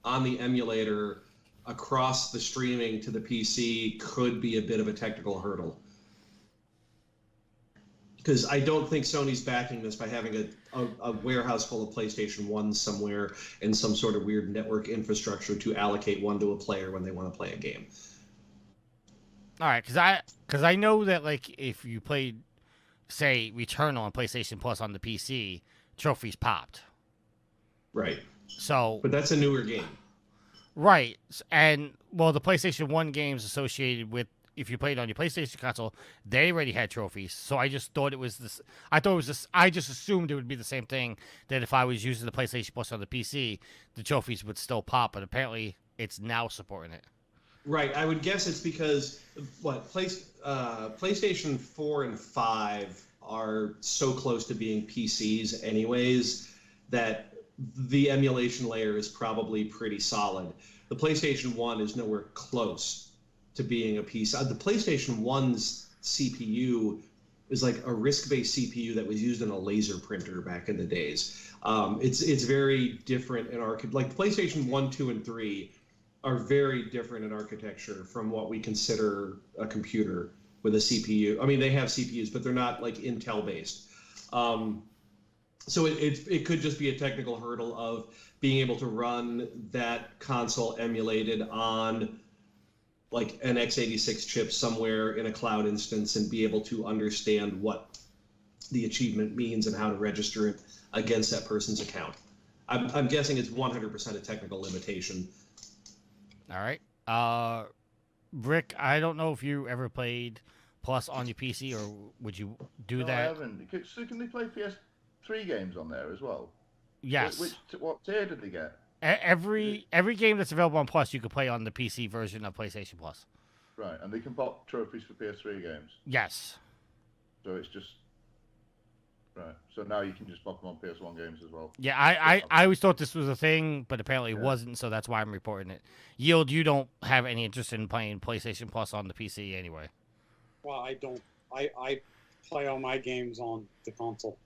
on the emulator across the streaming to the PC could be a bit of a technical hurdle. Because I don't think Sony's backing this by having a warehouse full of PlayStation 1s somewhere and some sort of weird network infrastructure to allocate one to a player when they want to play a game. All right, because I know that, like, if you played, say, Returnal on PlayStation Plus on the PC, trophies popped. Right. So, but that's a newer game. Right. And, well, the PlayStation 1 games associated with, if you played on your PlayStation console, they already had trophies. So I just thought it was this. I just assumed it would be the same thing, that if I was using the PlayStation Plus on the PC, the trophies would still pop. But apparently, it's now supporting it. Right. I would guess it's because, PlayStation 4 and 5 are so close to being PCs anyways that the emulation layer is probably pretty solid. The PlayStation 1 is nowhere close to being a PC. The PlayStation 1's CPU is like a RISC-based CPU that was used in a laser printer back in the days. It's very different in like PlayStation 1, 2, and 3 are very different in architecture from what we consider a computer with a CPU. I mean, they have CPUs, but they're not like Intel based. So it could just be a technical hurdle of being able to run that console emulated on like an x86 chip somewhere in a cloud instance and be able to understand what the achievement means and how to register it against that person's account. I'm guessing it's 100% a technical limitation. All right. Rick, I don't know if you ever played Plus on your PC, or would you do that? I haven't. So can they play PS3 games on there as well? Yes. What tier did they get? Every game that's available on Plus, you can play on the PC version of PlayStation Plus. Right, and they can pop trophies for PS3 games. Yes. So it's just right. So now you can just pop them on PS1 games as well. Yeah, I always thought this was a thing, but apparently it wasn't. So that's why I'm reporting it. Yield, you don't have any interest in playing PlayStation Plus on the PC anyway. Well, I don't. I play all my games on the console.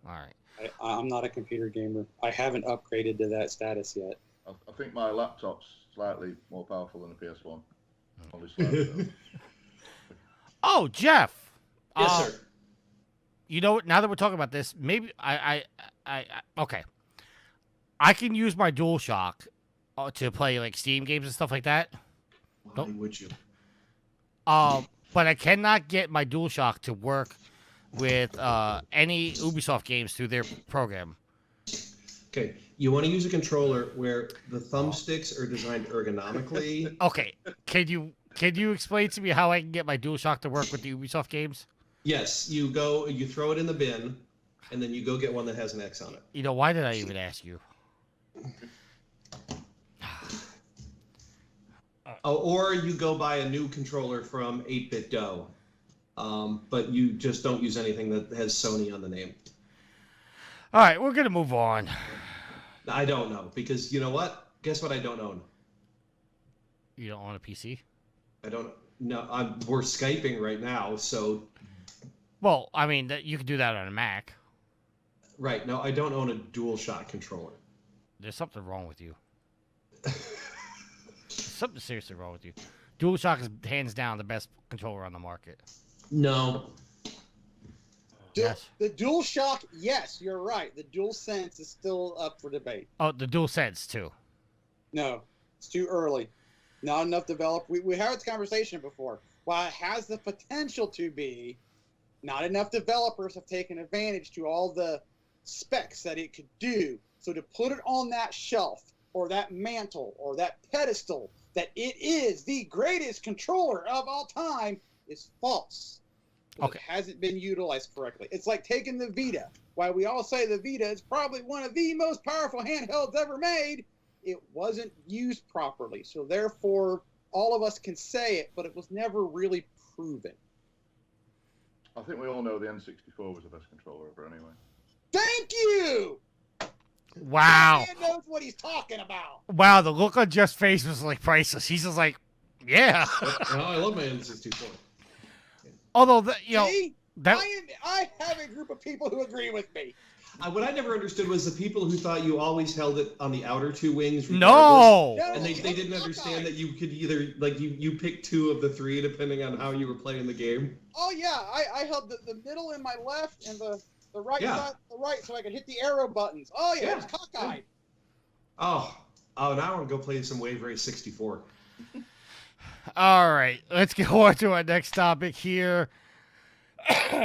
All right. I'm not a computer gamer. I haven't upgraded to that status yet. I think my laptop's slightly more powerful than a PS1. Only slightly, though. Oh, Jeff. Yes, sir. You know what? Now that we're talking about this, maybe okay. I can use my DualShock to play like Steam games and stuff like that. Why would you? But I cannot get my DualShock to work with any Ubisoft games through their program. Okay, you want to use a controller where the thumbsticks are designed ergonomically. Okay, can you explain to me how I can get my DualShock to work with the Ubisoft games? Yes, you throw it in the bin, and then you go get one that has an X on it. You know, why did I even ask you? Or you go buy a new controller from 8-Bit Do, but you just don't use anything that has Sony on the name. All right, we're going to move on. I don't know, because you know what? Guess what I don't own? You don't own a PC? I don't know. We're Skyping right now, so... Well, I mean, you can do that on a Mac. Right. No, I don't own a DualShock controller. There's something wrong with you. There's something seriously wrong with you. DualShock is hands down the best controller on the market. No. Yes. The DualShock, yes, you're right. The DualSense is still up for debate. Oh, the DualSense too. No, it's too early. Not enough develop. We had this conversation before. While it has the potential to be, not enough developers have taken advantage to all the specs that it could do. So to put it on that shelf or that mantle or that pedestal that it is the greatest controller of all time is false. Okay. It hasn't been utilized correctly. It's like taking the Vita. While we all say the Vita is probably one of the most powerful handhelds ever made, it wasn't used properly. So therefore, all of us can say it, but it was never really proven. I think we all know the N64 was the best controller ever anyway. Thank you! Wow. That man knows what he's talking about. Wow, the look on Jeff's face was like priceless. He's just like, yeah. I love my N64. Although, See? that... I have a group of people who agree with me. What I never understood was the people who thought you always held it on the outer two wings. No! And they didn't understand that you could either, like, you pick two of the three depending on how you were playing the game. Oh, yeah. I held the middle in my left and the right side the right so I could hit the arrow buttons. Oh, yeah. It was cockeyed. Oh, now I want to go play some Wave Race 64. All right, let's go on to our next topic here.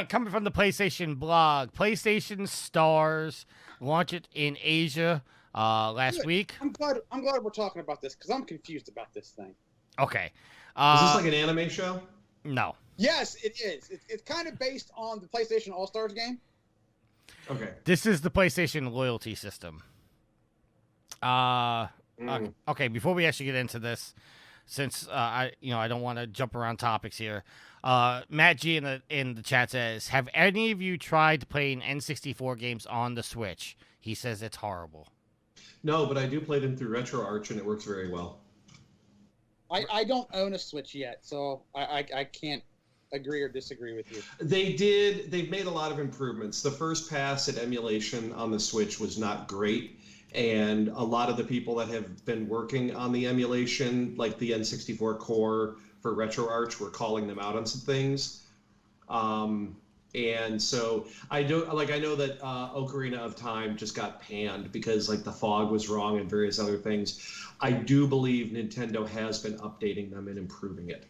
Coming from the PlayStation blog, PlayStation Stars launched it in Asia last week. I'm glad we're talking about this because I'm confused about this thing. Okay. Is this like an anime show? No. Yes, it is. It's kind of based on the PlayStation All-Stars game. Okay. This is the PlayStation loyalty system. Okay, before we actually get into this, since I don't want to jump around topics here. Matt G in the chat says, "Have any of you tried playing N64 games on the Switch?" He says it's horrible. No, but I do play them through RetroArch and it works very well. I don't own a Switch yet, so I can't agree or disagree with you. They've made a lot of improvements. The first pass at emulation on the Switch was not great. And a lot of the people that have been working on the emulation, like the N64 core for RetroArch, were calling them out on some things. And so I know that Ocarina of Time just got panned because like the fog was wrong and various other things. I do believe Nintendo has been updating them and improving it.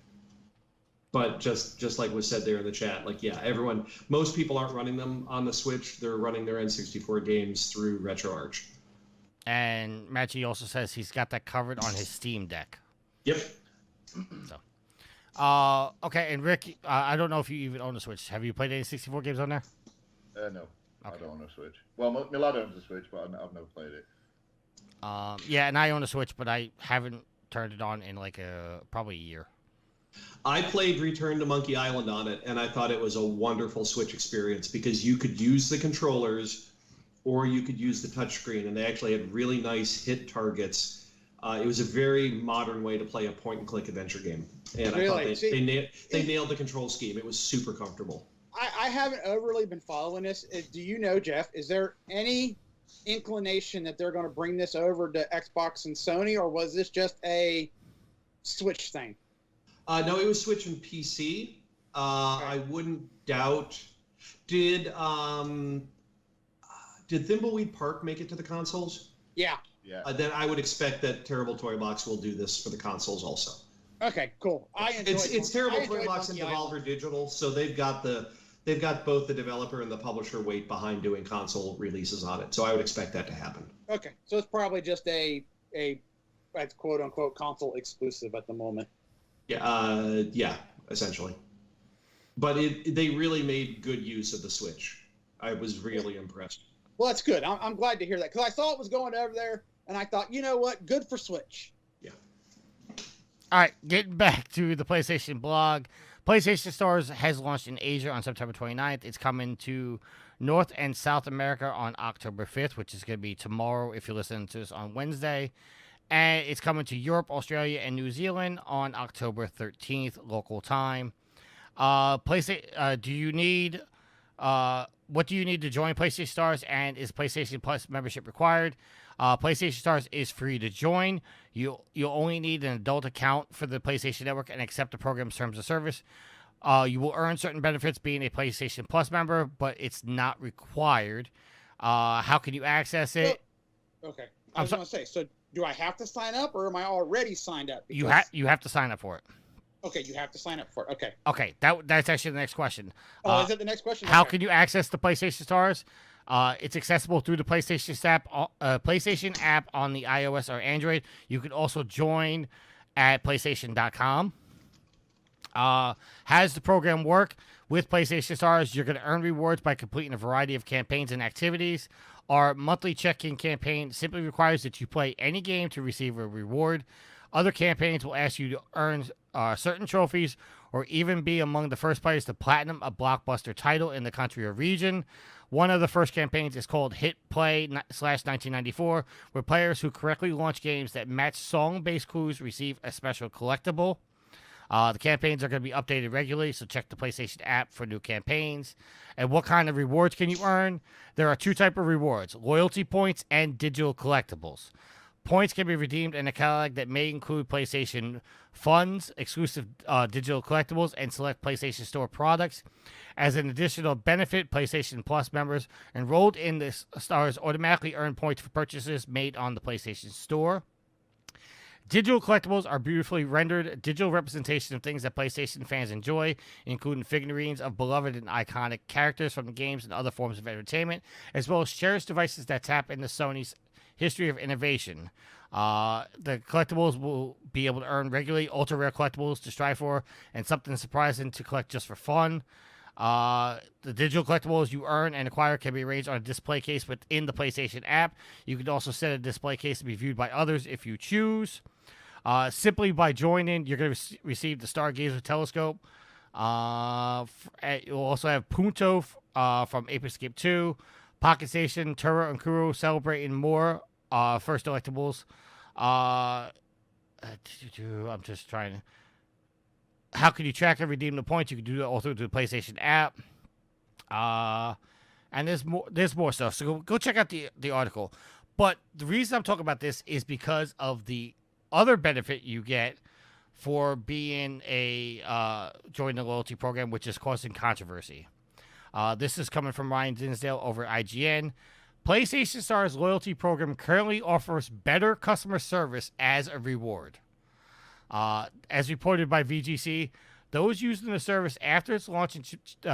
But just like was said there in the chat, like, yeah, most people aren't running them on the Switch. They're running their N64 games through RetroArch. And Matt G also says he's got that covered on his Steam Deck. Yep. So, okay, and Rick, I don't know if you even own a Switch. Have you played any 64 games on there? No, Okay. I don't own a Switch. Well, my lad owns a Switch, but I've never played it. Yeah, and I own a Switch, but I haven't turned it on in like probably a year. I played Return to Monkey Island on it, and I thought it was a wonderful Switch experience because you could use the controllers or you could use the touchscreen, and they actually had really nice hit targets. It was a very modern way to play a point-and-click adventure game, and Really? I thought they nailed the control scheme. It was super comfortable. I haven't overly been following this. Do you know, Jeff, is there any inclination that they're going to bring this over to Xbox and Sony, or was this just a Switch thing? No, it was Switch and PC. Okay. I wouldn't doubt. Did Thimbleweed Park make it to the consoles? Yeah. Yeah. Then I would expect that Terrible Toy Box will do this for the consoles also. Okay, cool. It's Terrible Toy Box and Devolver Digital, so they've got both the developer and the publisher weight behind doing console releases on it. So I would expect that to happen. Okay, so it's probably just a quote unquote console exclusive at the moment. Yeah, essentially. But they really made good use of the Switch. I was really impressed. Well, that's good. I'm glad to hear that because I saw it was going over there, and I thought, you know what, good for Switch. Yeah. All right, getting back to the PlayStation blog. PlayStation Stores has launched in Asia on September 29th. It's coming to North and South America on October 5th, which is going to be tomorrow if you're listening to this on Wednesday. And it's coming to Europe, Australia, and New Zealand on October 13th, local time. Do you need... what do you need to join PlayStation Stars, and is PlayStation Plus membership required? PlayStation Stars is free to join. You'll only need an adult account for the PlayStation Network and accept the program's terms of service. You will earn certain benefits being a PlayStation Plus member, but it's not required. How can you access it? Okay. I was going to say, so do I have to sign up, or am I already signed up? Because... You have to sign up for it. Okay, you have to sign up for it. Okay. Okay, that's actually the next question. Is it the next question? How can you access the PlayStation Stars? It's accessible through the PlayStation app on the iOS or Android. You can also join at PlayStation.com. How does the program work? With PlayStation Stars, you're going to earn rewards by completing a variety of campaigns and activities. Our monthly check-in campaign simply requires that you play any game to receive a reward. Other campaigns will ask you to earn certain trophies or even be among the first players to platinum a blockbuster title in the country or region. One of the first campaigns is called Hit Play /1994, where players who correctly launch games that match song-based clues receive a special collectible. The campaigns are going to be updated regularly, so check the PlayStation app for new campaigns. And what kind of rewards can you earn? There are two types of rewards, loyalty points and digital collectibles. Points can be redeemed in a catalog that may include PlayStation funds, exclusive digital collectibles, and select PlayStation Store products. As an additional benefit, PlayStation Plus members enrolled in the Stars automatically earn points for purchases made on the PlayStation Store. Digital collectibles are beautifully rendered digital representation of things that PlayStation fans enjoy, including figurines of beloved and iconic characters from the games and other forms of entertainment, as well as cherished devices that tap into Sony's history of innovation. The collectibles will be able to earn regularly ultra rare collectibles to strive for and something surprising to collect just for fun. The digital collectibles you earn and acquire can be arranged on a display case within the PlayStation app. You can also set a display case to be viewed by others if you choose. Simply by joining, you're going to receive the Stargazer telescope. You'll also have Punto from Ape Escape 2, Pocket Station, Turo and Kuro celebrating more first collectibles. I'm just trying to... how can you track and redeem the points? You can do that all through the PlayStation app. And there's more stuff. So go check out the article. But the reason I'm talking about this is because of the other benefit you get for being joining the loyalty program, which is causing controversy. This is coming from Ryan Dinsdale over at IGN. PlayStation Star's loyalty program currently offers better customer service as a reward. As reported by VGC, those using the service after its launch in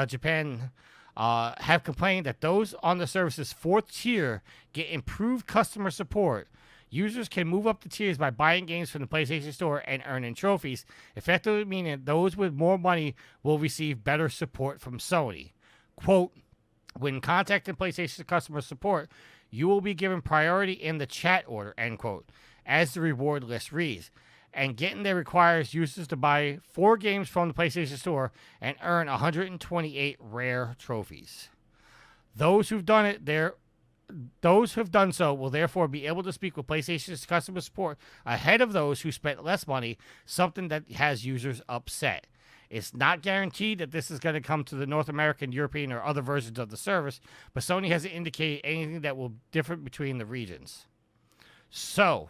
Japan have complained that those on the service's fourth tier get improved customer support. Users can move up the tiers by buying games from the PlayStation Store and earning trophies, effectively meaning those with more money will receive better support from Sony. Quote, when contacting PlayStation customer support, you will be given priority in the chat order, end quote, as the reward list reads. And getting there requires users to buy 4 games from the PlayStation Store and earn 128 rare trophies. Those who've done so will therefore be able to speak with PlayStation's customer support ahead of those who spent less money, something that has users upset. It's not guaranteed that this is going to come to the North American, European, or other versions of the service, but Sony hasn't indicated anything that will differ between the regions. So,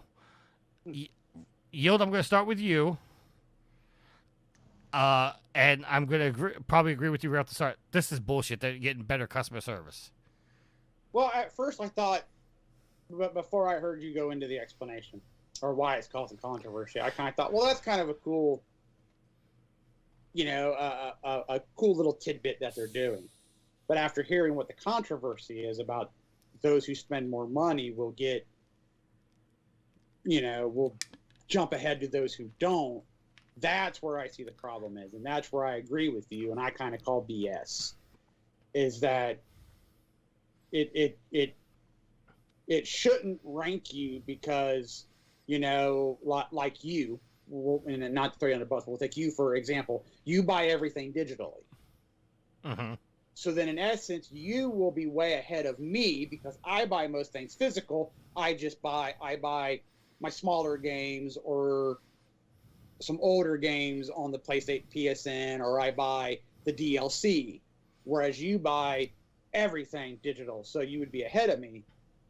Yield, I'm going to start with you. And I'm going to probably agree with you right off the start. This is bullshit. They're getting better customer service. Well, at first I thought, but before I heard you go into the explanation or why it's causing controversy, I kind of thought, well, that's kind of a cool, a cool little tidbit that they're doing. But after hearing what the controversy is about, those who spend more money will get, will jump ahead to those who don't. That's where I see the problem is, and that's where I agree with you, and I kind of call BS. Is that it shouldn't rank you because, like you, and not to throw you under the bus, we'll take you for example. You buy everything digitally. Mm-hmm. So then in essence, you will be way ahead of me because I buy most things physical. I buy my smaller games or some older games on the PlayStation PSN, or I buy the DLC, whereas you buy everything digital. So you would be ahead of me,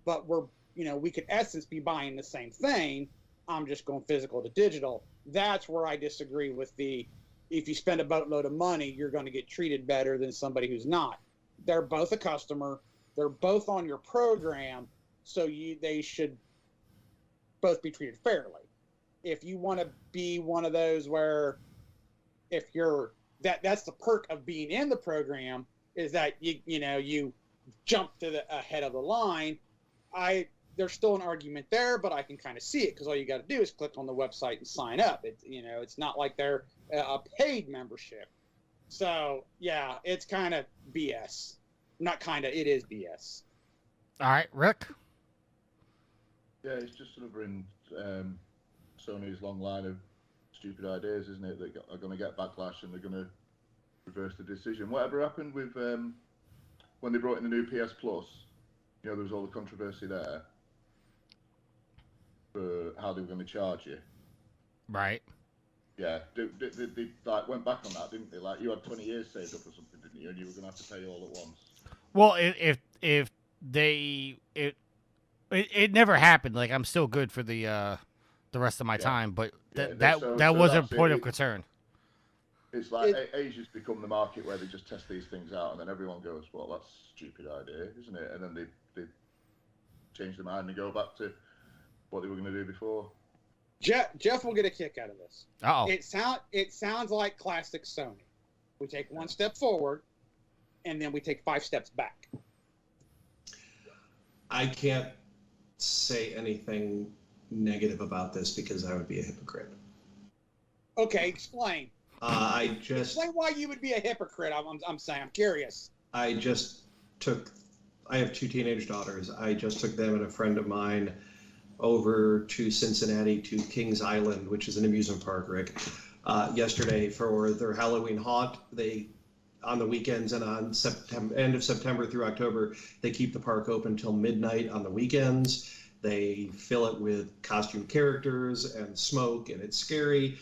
but we could essence be buying the same thing. I'm just going physical to digital. That's where I disagree with if you spend a boatload of money, you're going to get treated better than somebody who's not. They're both a customer. They're both on your program. So they should both be treated fairly. If you want to be one of those where that's the perk of being in the program is that you jump to the ahead of the line. There's still an argument there, but I can kind of see it because all you got to do is click on the website and sign up. It's not like they're a paid membership. So yeah, it's kind of BS. Not kind of, it is BS. All right, Rick. Yeah, it's just sort of in Sony's long line of stupid ideas, isn't it? That are going to get backlash and they're going to reverse the decision. Whatever happened with when they brought in the new PS Plus? There was all the controversy there for how they were going to charge you. Right. Yeah, they like went back on that, didn't they? Like you had 20 years saved up or something, didn't you? And you were going to have to pay all at once. Well, it never happened. Like I'm still good for the rest of my time, but that was a point of concern. It's like Asia's become the market where they just test these things out, and then everyone goes, "Well, that's a stupid idea, isn't it?" And then they change their mind and go back to what they were going to do before. Jeff will get a kick out of this. Uh-oh. It sounds like classic Sony. We take one step forward, and then we take 5 steps back. I can't say anything negative about this because I would be a hypocrite. Okay, explain. Explain why you would be a hypocrite. I'm saying, I'm curious. I have 2 teenage daughters. I just took them and a friend of mine over to Cincinnati to Kings Island, which is an amusement park, Rick, yesterday for their Halloween haunt. They, on the weekends and on end of September through October, they keep the park open till midnight on the weekends. They fill it with costume characters and smoke, and it's scary.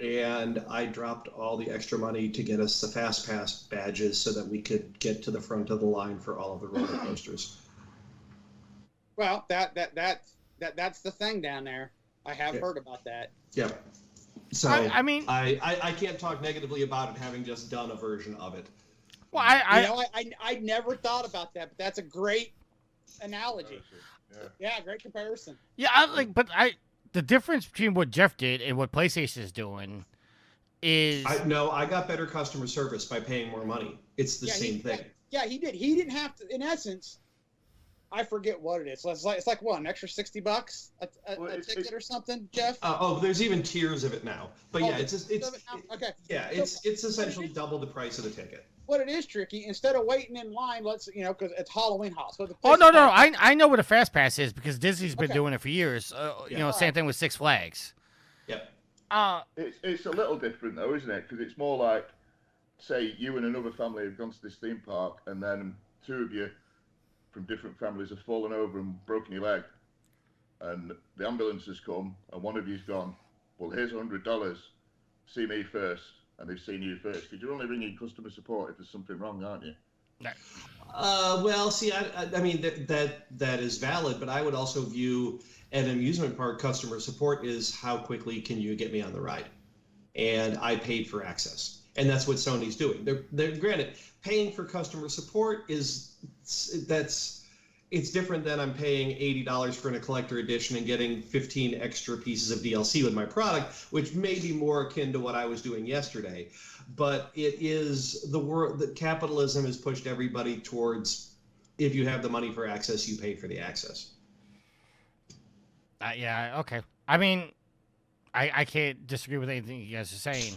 and I dropped all the extra money to get us the Fast Pass badges so that we could get to the front of the line for all of the roller coasters. Well, that's the thing down there. I have heard about that. Yeah. So I mean, I can't talk negatively about it having just done a version of it. well, I never thought about that, but that's a great analogy. Yeah, great comparison. Yeah, the difference between what Jeff did and what PlayStation is doing is I got better customer service by paying more money. It's the same thing. Yeah, he did. He didn't have to. In essence, I forget what it is. So it's like what, an extra $60 a ticket or something, Jeff? There's even tiers of it now. But yeah, it's okay. Yeah, it's essentially double the price of the ticket. What it is, Tricky, instead of waiting in line, because it's Halloween Hot. So no, I know what a Fast Pass is because Disney's been doing it for years. Same thing with Six Flags. Yep. It's a little different though, isn't it? Because it's more like, say, you and another family have gone to this theme park, and then two of you from different families have fallen over and broken your leg, and the ambulance has come, and one of you's gone, well, here's $100. See me first. And they've seen you first, because you're only ringing customer support if there's something wrong, aren't you? Well, see, I mean that is valid, but I would also view an amusement park customer support is how quickly can you get me on the ride, and I paid for access, and that's what Sony's doing. They're granted paying for customer support it's different than I'm paying $80 for a collector edition and getting 15 extra pieces of DLC with my product, which may be more akin to what I was doing yesterday. But it is the world that capitalism has pushed everybody towards, if you have the money for access, you pay for the access. Yeah, okay. I mean, I can't disagree with anything you guys are saying.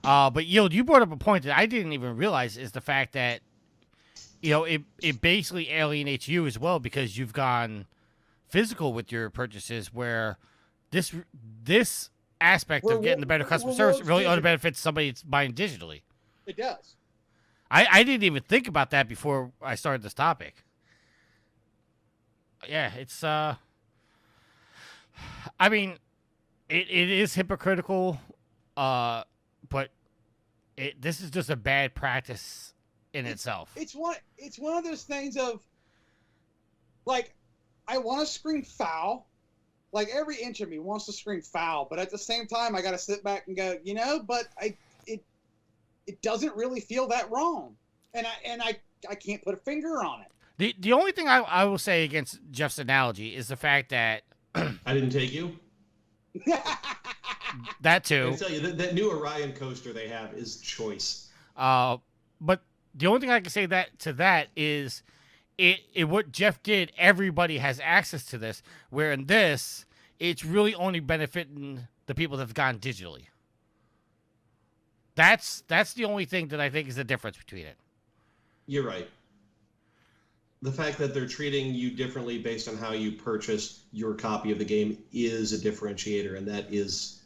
But Yield, you brought up a point that I didn't even realize is the fact that it basically alienates you as well because you've gone physical with your purchases where this aspect of getting the better customer service really only benefits somebody that's buying digitally. It does. I didn't even think about that before I started this topic. Yeah, it's I mean, it is hypocritical, but this is just a bad practice in itself. It's one of those things of, like, I want to scream foul. Like, every inch of me wants to scream foul, but at the same time, I got to sit back and go, but it doesn't really feel that wrong, and I can't put a finger on it. The only thing I will say against Jeff's analogy is the fact that I didn't take you. That too. I can tell you that new Orion coaster they have is choice. But the only thing I can say to that is it what Jeff did, everybody has access to this, where in this, it's really only benefiting the people that have gone digitally. That's the only thing that I think is the difference between it. You're right. The fact that they're treating you differently based on how you purchased your copy of the game is a differentiator, and that is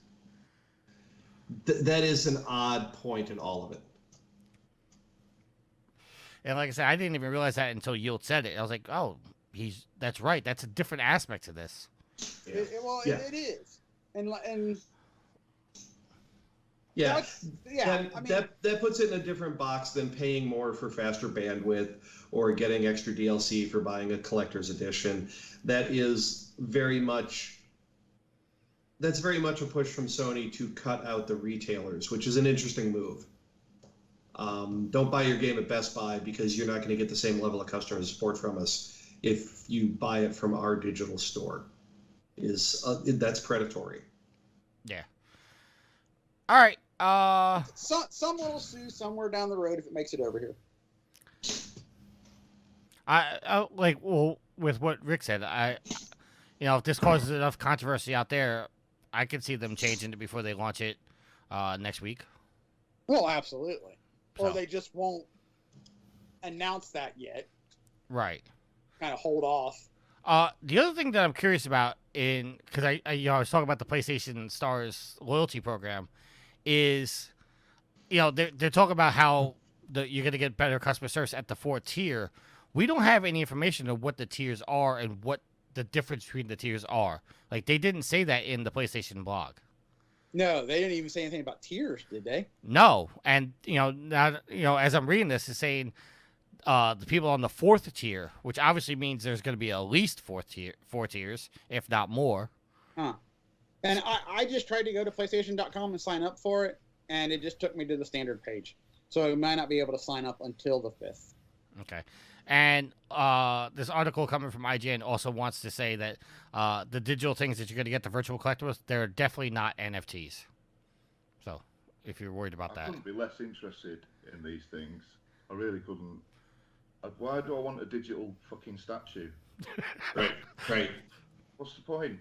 an odd point in all of it. And like I said, I didn't even realize that until Yield said it. I was like, oh, that's right. That's a different aspect to this. Yeah. It is. And yeah. I mean, that puts it in a different box than paying more for faster bandwidth or getting extra DLC for buying a collector's edition. That's very much a push from Sony to cut out the retailers, which is an interesting move. Don't buy your game at Best Buy because you're not going to get the same level of customer support from us if you buy it from our digital store. That's predatory. Yeah. All right. Someone will sue somewhere down the road if it makes it over here. With what Rick said, if this causes enough controversy out there, I could see them changing it before they launch it next week. Well, absolutely. So. Or they just won't announce that yet. Right. Kind of hold off. The other thing that I'm curious about, because I was talking about the PlayStation Stars loyalty program, is they're talking about how you're going to get better customer service at the 4th tier. We don't have any information of what the tiers are and what the difference between the tiers are. Like, they didn't say that in the PlayStation blog. No, they didn't even say anything about tiers, did they? No, and now as I'm reading this, it's saying the people on the 4th tier, which obviously means there's going to be at least 4 tiers, if not more. Huh. And I just tried to go to PlayStation.com and sign up for it, and it just took me to the standard page. So I might not be able to sign up until the 5th. Okay. And this article coming from IGN also wants to say that the digital things that you're going to get, the virtual collectibles, they're definitely not NFTs. So, if you're worried about that. I couldn't be less interested in these things. I really couldn't. Why do I want a digital fucking statue? Right. What's the point?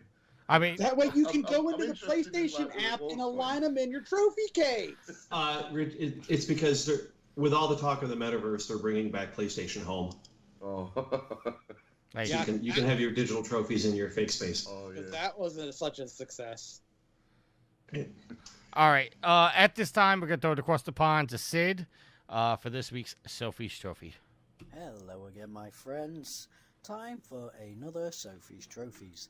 I mean, that way you can go I'm into the PlayStation app and align them in your trophy case. It's because with all the talk of the metaverse, they're bringing back PlayStation Home. Oh. like, So you can have your digital trophies in your fake space. Oh, yeah. That wasn't such a success. all right. At this time, we're going to throw it across the pond to Sid for this week's Sophie's Trophy. Hello again, my friends. Time for another Sophie's Trophies.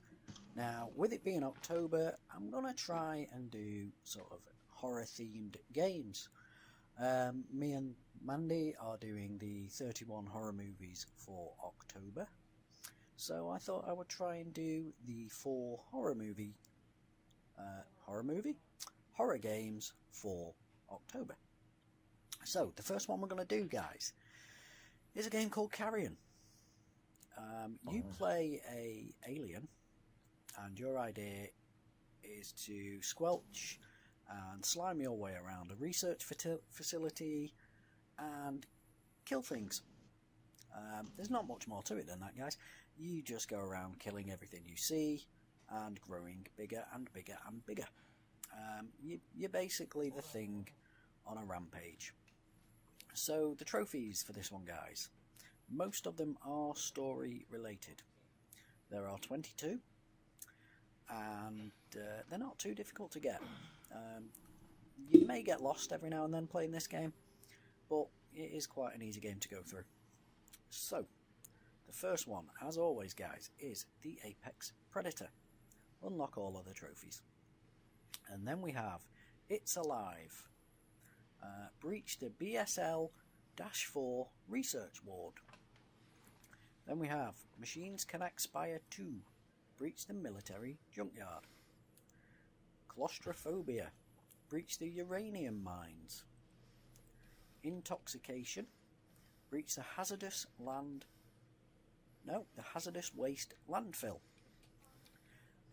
Now, with it being October, I'm going to try and do sort of horror-themed games. Me and Mandy are doing the 31 horror movies for October. So I thought I would try and do the 4 horror games for October. So, the first one we're going to do, guys, is a game called Carrion. You play a alien, and your idea is to squelch and slime your way around a research facility and kill things. There's not much more to it than that, guys. You just go around killing everything you see and growing bigger and bigger and bigger. You're basically the Thing on a rampage. So the trophies for this one, guys, most of them are story related. There are 22, and they're not too difficult to get. You may get lost every now and then playing this game, but it is quite an easy game to go through. So, the first one, as always, guys, is the Apex Predator. Unlock all other trophies. And then we have It's Alive. Breach the BSL-4 Research Ward. Then we have Machines Can Expire 2. Breach the Military Junkyard. Claustrophobia. Breach the uranium mines. Intoxication. Breach the hazardous waste landfill.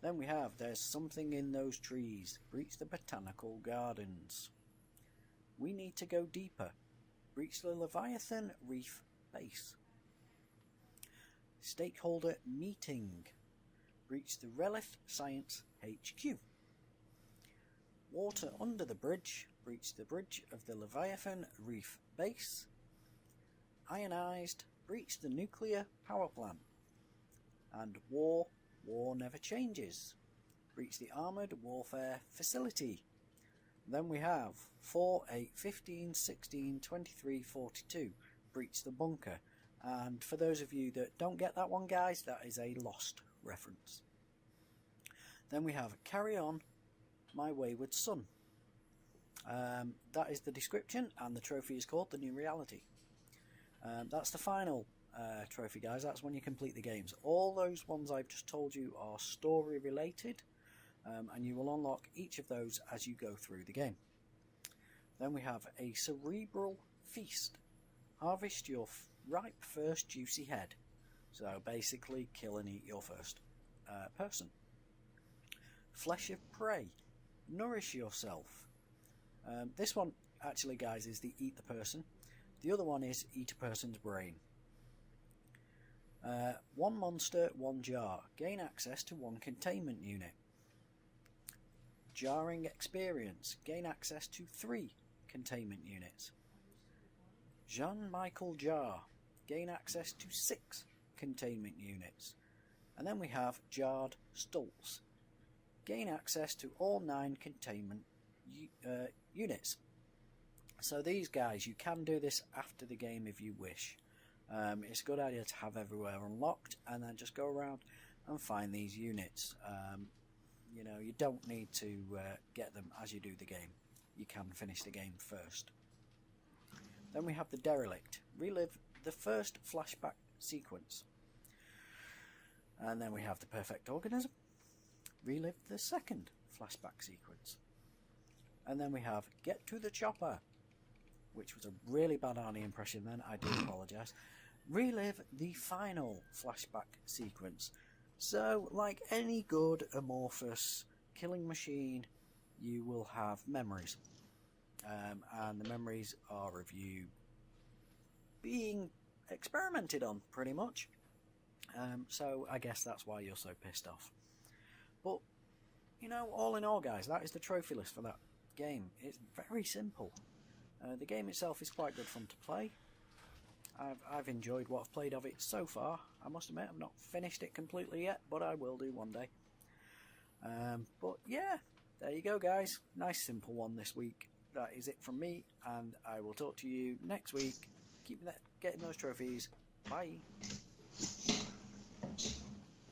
Then we have There's Something in Those Trees. Breach the botanical gardens. We Need to Go Deeper. Breach the Leviathan Reef Base. Stakeholder Meeting. Breach the Relith Science HQ. Water Under the Bridge. Breach the bridge of the Leviathan Reef Base. Ionized. Breach the nuclear power plant. And War Never Changes. Breach the Armoured Warfare Facility. Then we have 4, 8, 15, 16, 23, 42. Breach the Bunker. And for those of you that don't get that one, guys, that is a Lost reference. Then we have Carry On, My Wayward Son. That is the description, and the trophy is called The New Reality. That's the final trophy, guys. That's when you complete the games. All those ones I've just told you are story related, and you will unlock each of those as you go through the game. Then we have a Cerebral Feast. Harvest your ripe first juicy head. So basically kill and eat your first person. Flesh of Prey. Nourish yourself. This one actually, guys, is the Eat the Person. The other one is Eat a Person's Brain. One monster, one jar. Gain access to one containment unit. Jarring Experience. Gain access to 3 containment units. Jean-Michel Jar. Gain access to 6 containment units. And then we have Jarred Stults. Gain access to all 9 containment units. So these guys, you can do this after the game if you wish. It's a good idea to have everywhere unlocked and then just go around and find these units. You don't need to get them as you do the game. You can finish the game first. Then we have the derelict. Relive the first flashback sequence. And then we have the perfect organism. Relive the second flashback sequence. And then we have get to the chopper, which was a really bad Arnie impression then, I do apologise. Relive the final flashback sequence. So, like any good amorphous killing machine, you will have memories. And the memories are of you being experimented on, pretty much. So I guess that's why you're so pissed off. But, all in all, guys, that is the trophy list for that game. It's very simple. The game itself is quite good fun to play. I've enjoyed what I've played of it so far. I must admit, I've not finished it completely yet, but I will do one day. But yeah, there you go, guys. Nice simple one this week. That is it from me, and I will talk to you next week. Keep getting those trophies. Bye.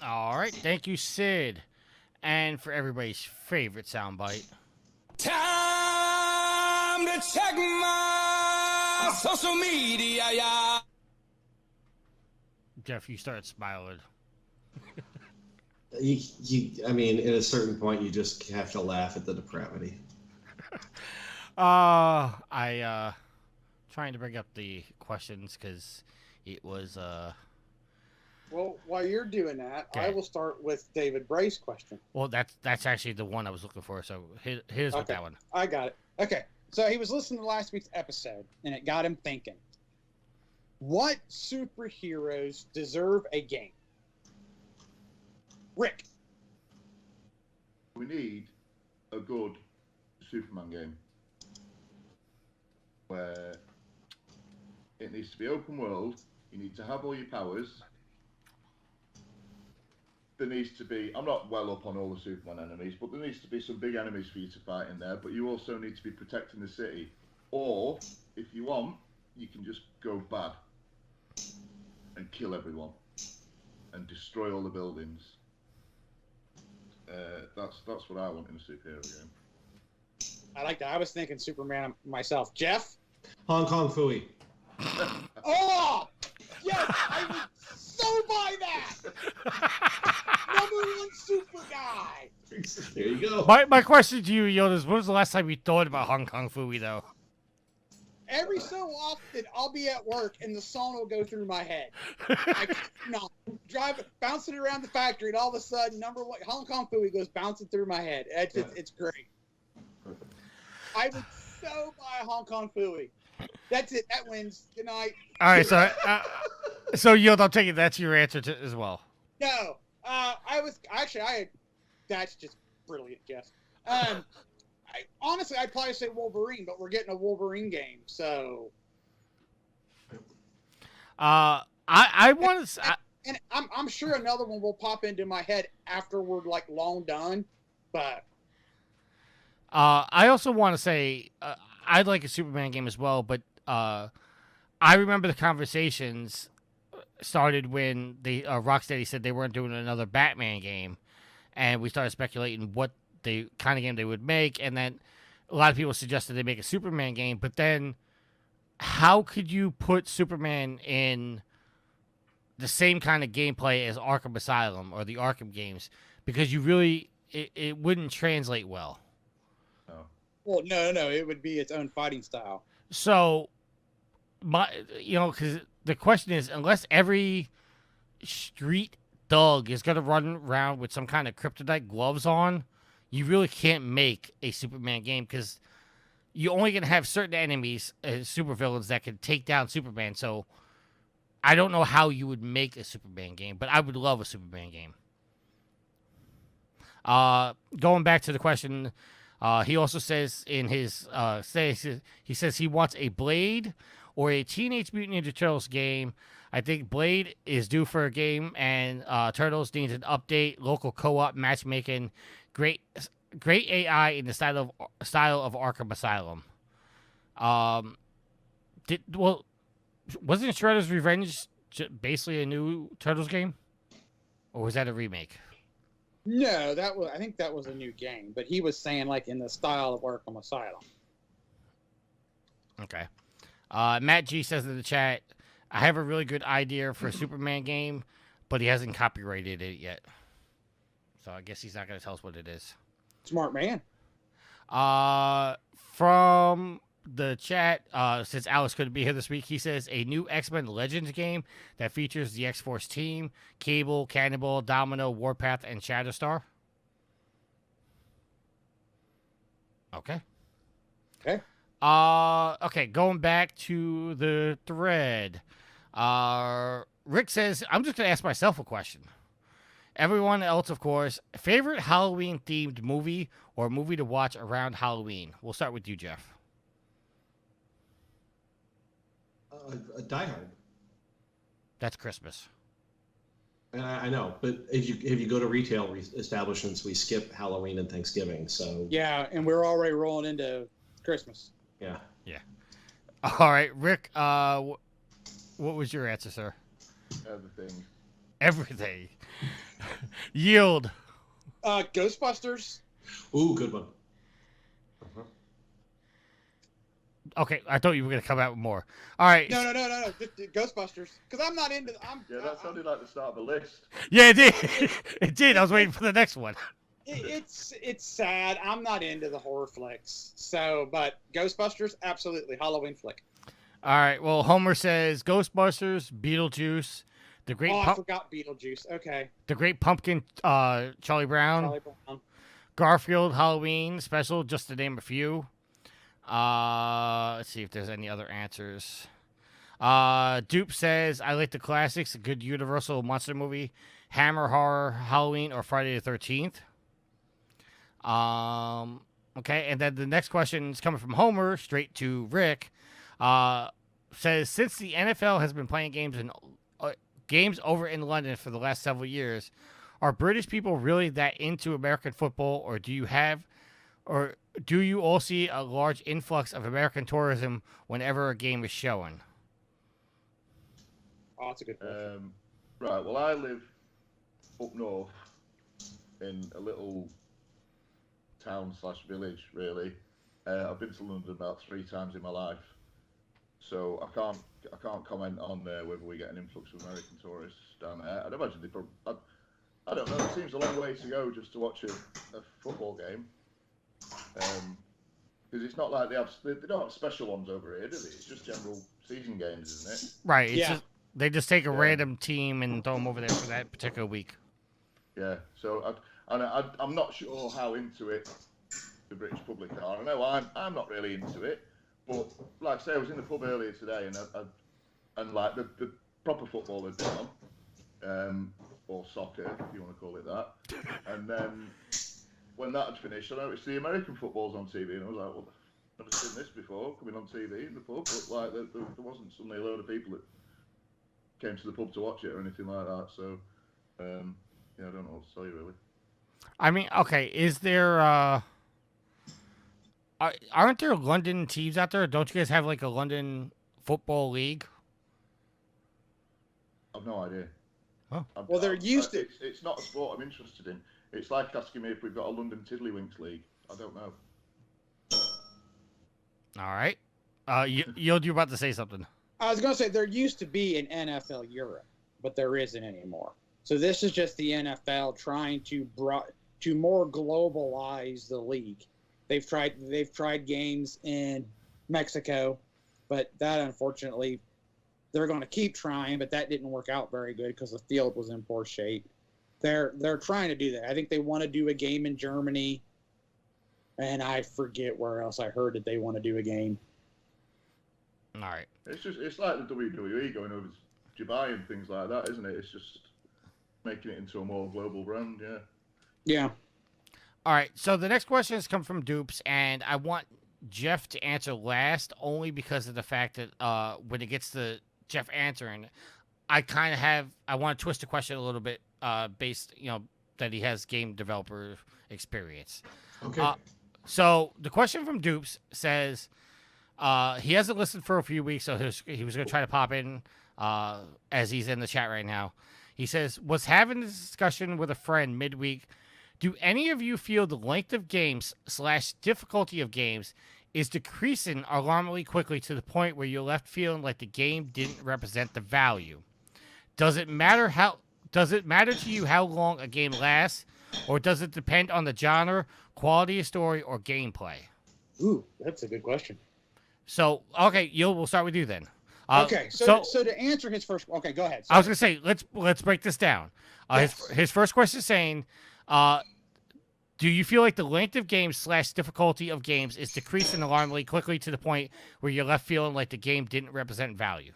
All right, thank you, Sid. And for everybody's favorite soundbite. Time to check my social media, yeah. Jeff, you started smiling. I mean, at a certain point, you just have to laugh at the depravity. I trying to bring up the questions because it was Well, while you're doing that, Okay. I will start with David Bray's question. Well, that's actually the one I was looking for. So here's with Okay. that one. I got it. Okay. So he was listening to last week's episode, and it got him thinking. What superheroes deserve a game? Rick. We need a good Superman game where it needs to be open world. You need to have all your powers. There needs to be, I'm not well up on all the Superman enemies, but there needs to be some big enemies for you to fight in there, but you also need to be protecting the city. Or, if you want, you can just go bad and kill everyone and destroy all the buildings. That's what I want in a superhero game. I like that. I was thinking Superman myself. Jeff? Hong Kong Phooey. Oh! Yes! I would so buy that! Number one super guy! There you go. My question to you, Yoda, is when was the last time you thought about Hong Kong Phooey, though? Every so often, I'll be at work and the song will go through my head. Bouncing around the factory, and all of a sudden, number one, Hong Kong Phooey goes bouncing through my head. It's great. I would so buy Hong Kong Phooey. That's it. That wins. Good night. All right, so Yoda, I'm taking that's your answer as well. No, that's just brilliant, Jeff. Honestly, I'd probably say Wolverine, but we're getting a Wolverine game, so. I want to. And I'm sure another one will pop into my head after we're like long done, but. I also want to say I'd like a Superman game as well, but I remember the conversations started when Rocksteady said they weren't doing another Batman game, and we started speculating what the kind of game they would make, and then a lot of people suggested they make a Superman game, but then how could you put Superman in the same kind of gameplay as Arkham Asylum or the Arkham games? Because you really, it wouldn't translate well. Oh. Well, no, it would be its own fighting style. So, because the question is, unless every street thug is going to run around with some kind of kryptonite gloves on, you really can't make a Superman game because you're only going to have certain enemies, supervillains, that can take down Superman. So, I don't know how you would make a Superman game, but I would love a Superman game. Going back to the question, he also says in his he says he wants a Blade or a Teenage Mutant Ninja Turtles game. I think Blade is due for a game, and Turtles needs an update, local co-op matchmaking, great AI in the style of Arkham Asylum. Wasn't Shredder's Revenge basically a new Turtles game, or was that a remake? No, I think that was a new game, but he was saying like in the style of Arkham Asylum. Okay. Matt G says in the chat, I have a really good idea for a Superman game, but he hasn't copyrighted it yet. So I guess he's not going to tell us what it is. Smart man. From the chat, since Alex couldn't be here this week, he says a new X-Men Legends game that features the X-Force team, Cable, Cannibal, Domino, Warpath, and Shatterstar. Okay. Okay, going back to the thread. Rick says, I'm just going to ask myself a question. Everyone else, of course, favorite Halloween-themed movie or movie to watch around Halloween? We'll start with you, Jeff. Die Hard. That's Christmas. I know, but if you go to retail establishments, we skip Halloween and Thanksgiving. So Yeah, and we're already rolling into Christmas. yeah. All right, Rick, what was your answer, sir? Everything. Everything. Yield. Ghostbusters. Ooh, good one. Okay, I thought you were going to come out with more. All right. No. Just Ghostbusters. Because I'm not into. Yeah, that sounded like the start of a list. Yeah, it did. It did. I was waiting for the next one. It's sad. I'm not into the horror flicks. So, but Ghostbusters, absolutely Halloween flick. All right. Well, Homer says Ghostbusters, Beetlejuice, I forgot Beetlejuice. Okay. The Great Pumpkin, Charlie Brown, Garfield, Halloween Special, just to name a few. Let's see if there's any other answers. Dupe says, I like the classics, a good Universal monster movie, Hammer Horror, Halloween, or Friday the 13th. Okay, and then the next question is coming from Homer, straight to Rick. Says, since the NFL has been playing games over in London for the last several years, are British people really that into American football, or do you all see a large influx of American tourism whenever a game is shown? Oh, that's a good question. Right, well, I live up north in a little town/village, really. I've been to London about 3 times in my life, so I can't comment on whether we get an influx of American tourists down there. I'd imagine I don't know. It seems a long way to go just to watch a football game. Because it's not like they don't have special ones over here, do they? It's just general season games, isn't it? Right. They just take a random team and throw them over there for that particular week. Yeah. So I'm not sure how into it the British public are. I know I'm not really into it, but like I say, I was in the pub earlier today, and like the proper football had been on, or soccer, if you want to call it that, and then. When that had finished, I noticed the American football's on TV, and I was like, well, I've never seen this before, coming on TV in the pub, but like, there wasn't suddenly a load of people that came to the pub to watch it or anything like that, so, yeah, I don't know what to tell you, really. I mean, okay, is there, aren't there London teams out there? Don't you guys have, like, a London football league? I've no idea. Oh. Well, they're used to... It's not a sport I'm interested in. It's like asking me if we've got a London Tiddlywinks league. I don't know. All right. You're about to say something. I was going to say there used to be an NFL Europe, but there isn't anymore. So this is just the NFL trying to more globalize the league. They've tried games in Mexico, but that unfortunately they're going to keep trying, but that didn't work out very good because the field was in poor shape. They're trying to do that. I think they want to do a game in Germany, and I forget where else I heard that they want to do a game. All right. It's like the WWE going over to Dubai and things like that, isn't it? It's just making it into a more global brand, yeah. Yeah. All right. So the next question has come from Dupes, and I want Jeff to answer last, only because of the fact that when it gets to Jeff answering, I want to twist the question a little bit based, that he has game developer experience. Okay. So the question from Dupes says he hasn't listened for a few weeks, so he was going to try to pop in as he's in the chat right now. He says, was having this discussion with a friend midweek Do any of you feel the length of games / difficulty of games is decreasing alarmingly quickly to the point where you're left feeling like the game didn't represent the value? Does it matter to you how long a game lasts, or does it depend on the genre, quality of story, or gameplay? Ooh, that's a good question. So, okay, we'll start with you then. Okay, so to answer his first, okay, go ahead. I was gonna say let's break this down. Yes. His first question is saying, do you feel like the length of games / difficulty of games is decreasing alarmingly quickly to the point where you're left feeling like the game didn't represent value?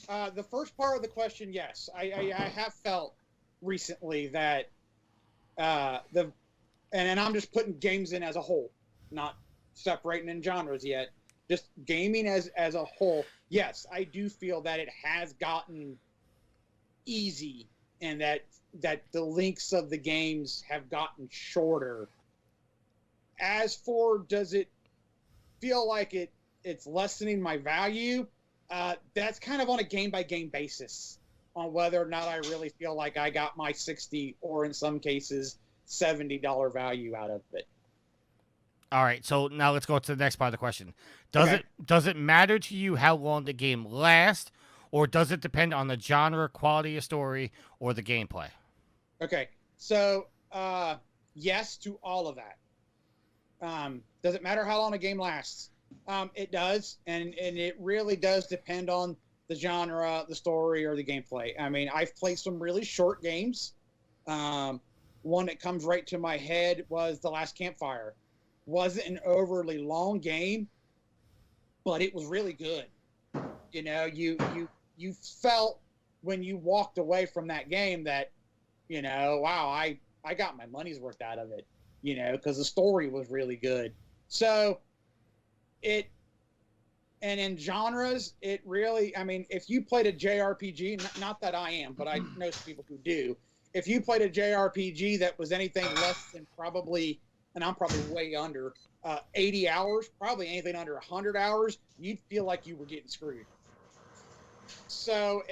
The first part of the question, yes, I have felt recently that and I'm just putting games in as a whole, not separating in genres yet. Just gaming as a whole, yes, I do feel that it has gotten easy, and that the lengths of the games have gotten shorter. As for does it feel like it's lessening my value, that's kind of on a game by game basis on whether or not I really feel like I got my $60 or in some cases $70 value out of it. All right, so now let's go to the next part of the question. Does it matter to you how long the game lasts, or does it depend on the genre, quality of story, or the gameplay? Okay, so yes to all of that. Does it matter how long a game lasts? It does, and it really does depend on the genre, the story, or the gameplay. I mean, I've played some really short games. One that comes right to my head was The Last Campfire. Wasn't an overly long game, but it was really good. You know, you felt when you walked away from that game that, you know, wow, I got my money's worth out of it, you know, because the story was really good. So and in genres, it really, I mean, if you played a JRPG, not that I am, but I know some people who do. If you played a JRPG that was anything less than probably, and I'm probably way under 80 hours, probably anything under 100 hours, you'd feel like you were getting screwed. So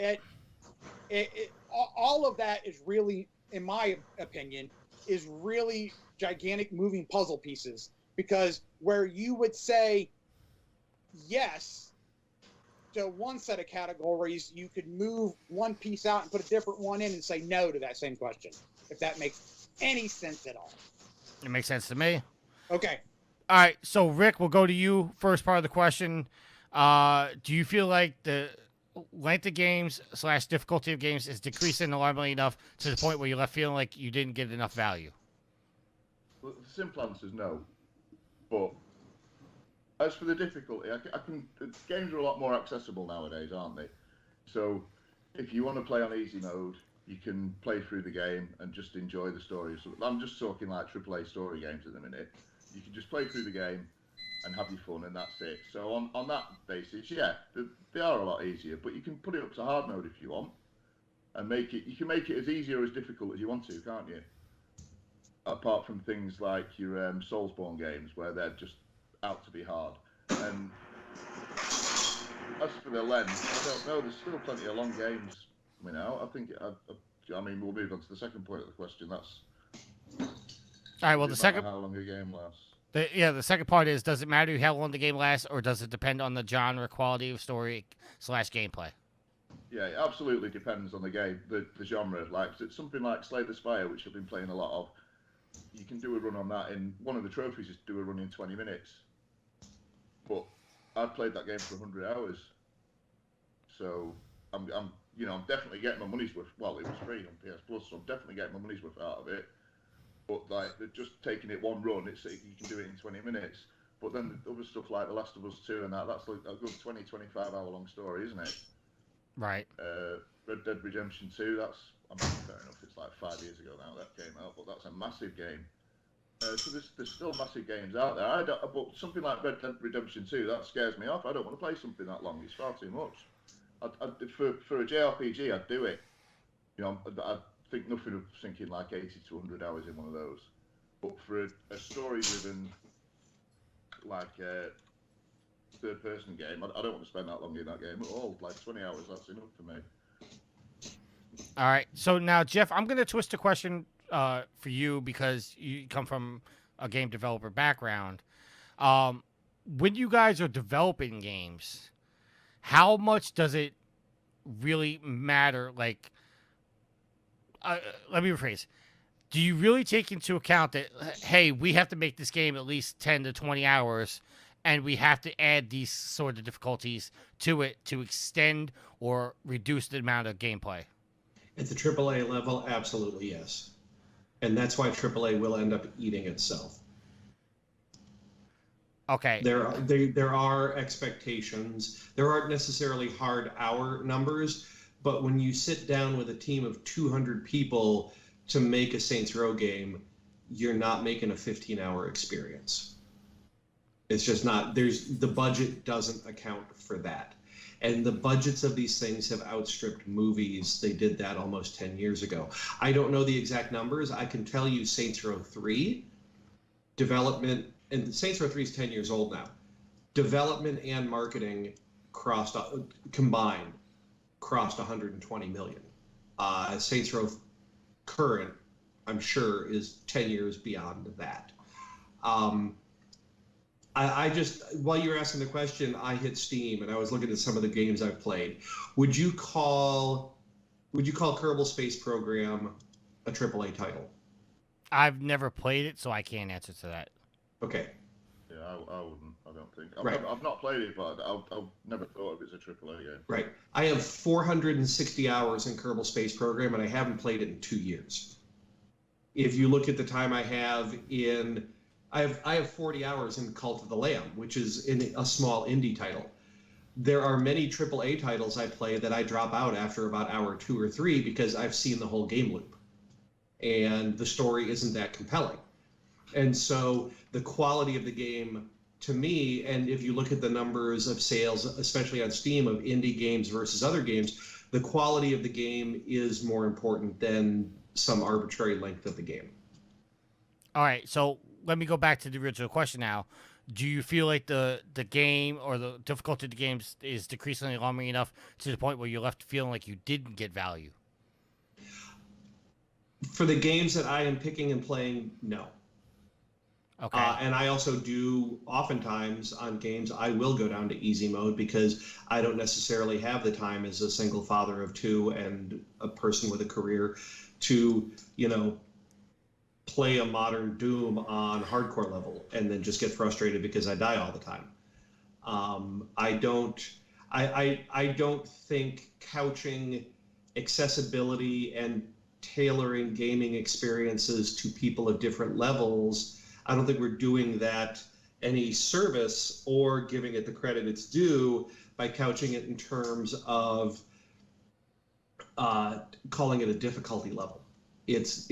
all of that is really, in my opinion, is really gigantic moving puzzle pieces, because where you would say yes to one set of categories, you could move one piece out and put a different one in and say no to that same question, if that makes any sense at all. It makes sense to me. Okay. All right, so Rick, we'll go to you. First part of the question. Do you feel like the length of games / difficulty of games is decreasing alarmingly enough to the point where you're left feeling like you didn't get enough value? Well, the simple answer is no. But as for the difficulty, games are a lot more accessible nowadays, aren't they? So if you want to play on easy mode, you can play through the game and just enjoy the story. So I'm just talking like AAA story games at the minute. You can just play through the game and have your fun, and that's it. So on that basis, yeah, they are a lot easier. But you can put it up to hard mode if you want, and you can make it as easy or as difficult as you want to, can't you? Apart from things like your Soulsborne games, where they're just out to be hard. And as for the length, I don't know. There's still plenty of long games coming out. I mean, we'll move on to the second point of the question. That's all right. Well, the second, how long a game lasts. The second part is, does it matter how long the game lasts, or does it depend on the genre, quality of story / gameplay? Yeah, it absolutely depends on the game, the genre. Like something like Slay the Spire, which I've been playing a lot of. You can do a run on that in one of the trophies is to do a run in 20 minutes. But I've played that game for 100 hours, so I'm definitely getting my money's worth. Well, it was free on PS Plus, so I'm definitely getting my money's worth out of it. But like, just taking it one run, you can do it in 20 minutes. But then the other stuff like The Last of Us 2 and that's like a good 20, 25 hour long story, isn't it? Right. Red Dead Redemption 2, fair enough, it's like 5 years ago now that came out, but that's a massive game. So there's still massive games out there. But something like Red Dead Redemption 2, that scares me off. I don't want to play something that long. It's far too much. For a JRPG, I'd do it. You know, I think nothing of sinking like 80 to 100 hours in one of those. But for a story-driven, like third-person game, I don't want to spend that long in that game at all. Like 20 hours, that's enough for me. All right. So now, Jeff, I'm going to twist the question for you because you come from a game developer background. When you guys are developing games, how much does it really matter? Like, let me rephrase. Do you really take into account that, hey, we have to make this game at least 10 to 20 hours, and we have to add these sort of difficulties to it to extend or reduce the amount of gameplay? At the AAA level, absolutely yes. And that's why AAA will end up eating itself. Okay. There are expectations. There aren't necessarily hard hour numbers, but when you sit down with a team of 200 people to make a Saints Row game, you're not making a 15-hour experience. It's just not. The budget doesn't account for that. And the budgets of these things have outstripped movies. They did that almost 10 years ago. I don't know the exact numbers. I can tell you Saints Row 3 development, and Saints Row 3 is 10 years old now. Development and marketing combined crossed 120 million. Saints Row current, I'm sure, is 10 years beyond that. I just, while you were asking the question, I hit Steam and I was looking at some of the games I've played. Would you call Kerbal Space Program a AAA title? I've never played it, so I can't answer to that. Okay. Yeah, I wouldn't. I don't think. Right. I've not played it, but I've never thought of it as a AAA game. Right. I have 460 hours in Kerbal Space Program, and I haven't played it in 2 years. If you look at the time I have in, I have 40 hours in Cult of the Lamb, which is in a small indie title. There are many AAA titles I play that I drop out after about hour 2 or 3 because I've seen the whole game loop, and the story isn't that compelling. And so the quality of the game, to me, and if you look at the numbers of sales, especially on Steam, of indie games versus other games, the quality of the game is more important than some arbitrary length of the game. All right, so let me go back to the original question now. Do you feel like the game or the difficulty of the games is decreasingly alarming enough to the point where you're left feeling like you didn't get value? For the games that I am picking and playing, no. Okay. And I also do, oftentimes on games, I will go down to easy mode because I don't necessarily have the time as a single father of 2 and a person with a career to, play a modern Doom on hardcore level and then just get frustrated because I die all the time. I don't think couching accessibility and tailoring gaming experiences to people of different levels, I don't think we're doing that any service or giving it the credit it's due by couching it in terms of calling it a difficulty level. It's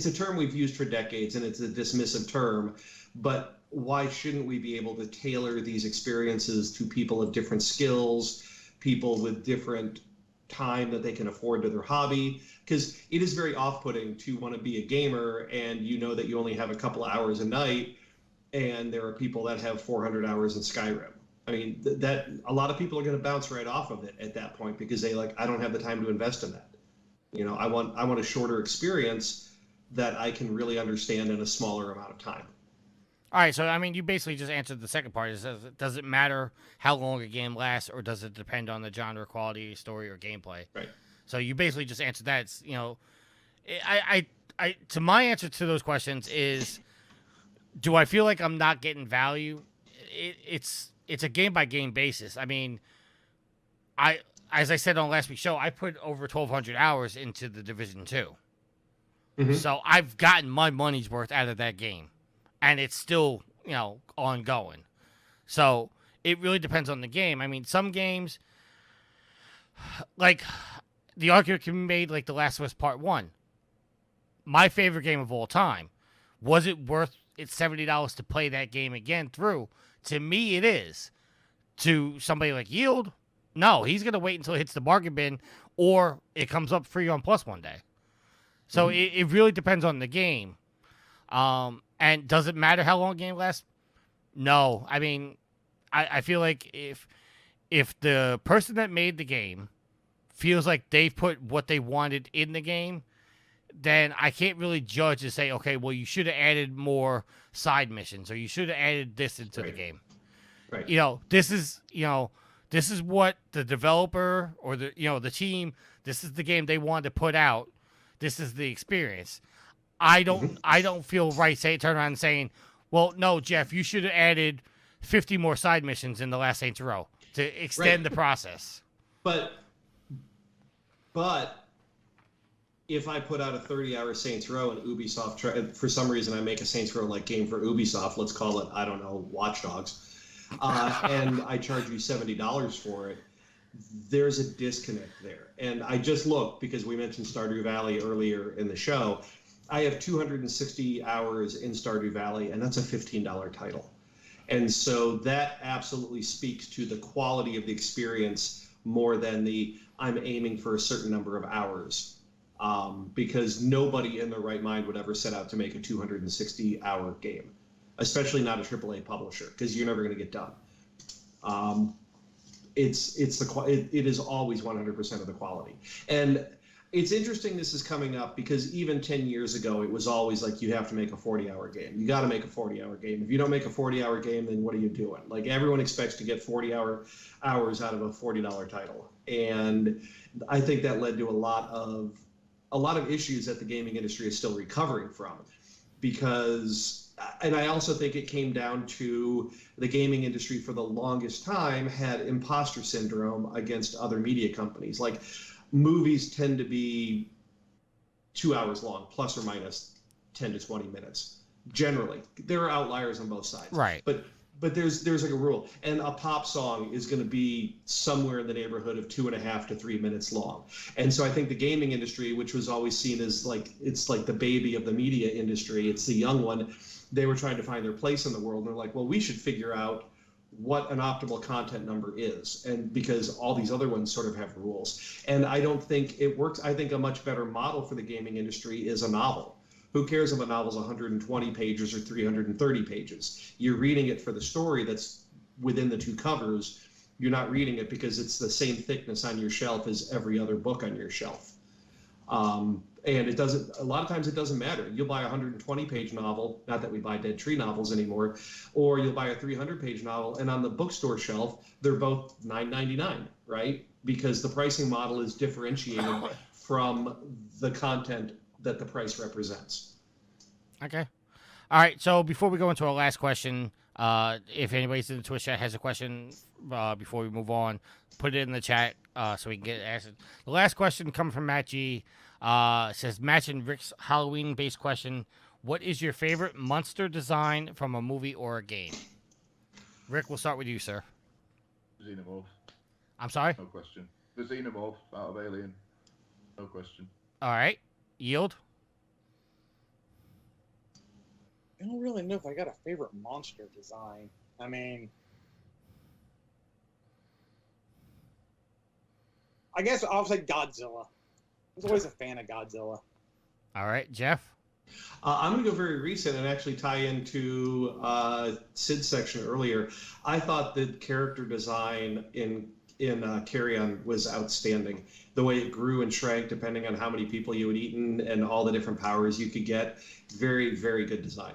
a term we've used for decades, and it's a dismissive term. But why shouldn't we be able to tailor these experiences to people of different skills, people with different time that they can afford to their hobby? Because it is very off-putting to want to be a gamer and you know that you only have a couple of hours a night, and there are people that have 400 hours in Skyrim. I mean, that a lot of people are going to bounce right off of it at that point because they I don't have the time to invest in that. I want a shorter experience that I can really understand in a smaller amount of time. All right, so I mean, you basically just answered the second part. Does it matter how long a game lasts, or does it depend on the genre, quality, story, or gameplay? Right. So you basically just answered that. It's, to my answer to those questions is, do I feel like I'm not getting value? It's a game by game basis. I mean, as I said on last week's show, I put over 1,200 hours into the Division 2. Mm-hmm. So I've gotten my money's worth out of that game. And it's still, ongoing. So it really depends on the game. I mean, some games, like the argument can be made, like The Last of Us Part 1. My favorite game of all time. Was it worth it $70 to play that game again through? To me, it is. To somebody like Yield, no. He's going to wait until it hits the bargain bin or it comes up free on Plus one day. So it really depends on the game. And does it matter how long a game lasts? No. I mean, I feel like if the person that made the game feels like they've put what they wanted in the game, then I can't really judge and say, okay, well, you should have added more side missions, or you should have added this into the game. Right. This is what the developer or the team, this is the game they wanted to put out. This is the experience. I don't feel right turn around and saying, well, no, Jeff, you should have added 50 more side missions in the last Saints Row to extend the process. But if I put out a 30-hour Saints Row and Ubisoft, for some reason I make a Saints Row-like game for Ubisoft, let's call it, I don't know, Watch Dogs, and I charge you $70 for it, there's a disconnect there. And I just looked, because we mentioned Stardew Valley earlier in the show, I have 260 hours in Stardew Valley, and that's a $15 title. And so that absolutely speaks to the quality of the experience more than I'm aiming for a certain number of hours. Because nobody in their right mind would ever set out to make a 260-hour game, especially not a AAA publisher, because you're never going to get done. It is always 100% of the quality. And it's interesting this is coming up, because even 10 years ago, it was always like, you have to make a 40-hour game. You got to make a 40-hour game. If you don't make a 40-hour game, then what are you doing? Like, everyone expects to get 40 hours out of a $40 title. And I think that led to a lot of issues that the gaming industry is still recovering from, and I also think it came down to the gaming industry for the longest time had imposter syndrome against other media companies. Like, movies tend to be 2 hours long, plus or minus 10 to 20 minutes. Generally, there are outliers on both sides. Right. But there's like a rule, and a pop song is going to be somewhere in the neighborhood of 2.5 to 3 minutes long. And so I think the gaming industry, which was always seen as it's like the baby of the media industry, it's the young one, they were trying to find their place in the world. And they're like, well, we should figure out what an optimal content number is, and because all these other ones sort of have rules. And I don't think it works. I think a much better model for the gaming industry is a novel. Who cares if a novel's 120 pages or 330 pages? You're reading it for the story that's within the two covers. You're not reading it because it's the same thickness on your shelf as every other book on your shelf. And a lot of times it doesn't matter. You'll buy a 120-page novel, not that we buy Dead Tree novels anymore, or you'll buy a 300-page novel, and on the bookstore shelf, they're both $9.99, right? Because the pricing model is differentiated from the content that the price represents. Okay. All right. So before we go into our last question, if anybody's in the Twitch chat has a question before we move on, put it in the chat so we can get it answered. The last question coming from Matt G says, matching Rick's Halloween-based question, what is your favorite monster design from a movie or a game? Rick, we'll start with you, sir. Xenomorph. I'm sorry? No question. The Xenomorph out of Alien. No question. All right. Yield? I don't really know if I got a favorite monster design. I mean, I guess I'll say Godzilla. I was always a fan of Godzilla. All right. Jeff? I'm going to go very recent and actually tie into Sid's section earlier. I thought the character design in Carry On was outstanding. The way it grew and shrank depending on how many people you had eaten and all the different powers you could get. Very, very good design.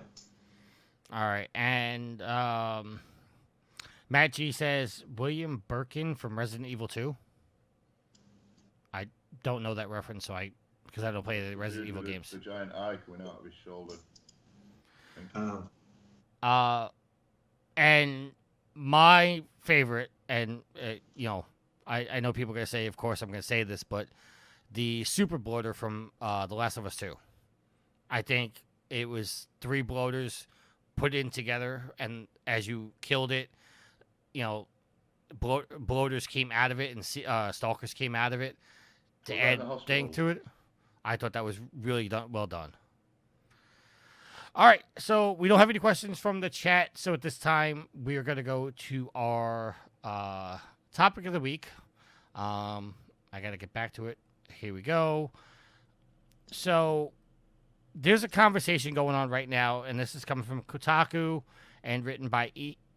All right. And Matt G says, William Birkin from Resident Evil 2. I don't know that reference, because I don't play the Resident Evil games. The giant eye coming out of his shoulder. And my favorite, and I know people are gonna say, of course I'm gonna say this, but the super bloater from The Last of Us 2. I think it was 3 bloaters put in together, and as you killed it, bloaters came out of it, and stalkers came out of it to add thing to it. I thought that was really well done. All right, so we don't have any questions from the chat, so at this time we are going to go to our topic of the week. I got to get back to it. Here we go. So there's a conversation going on right now, and this is coming from Kotaku and written by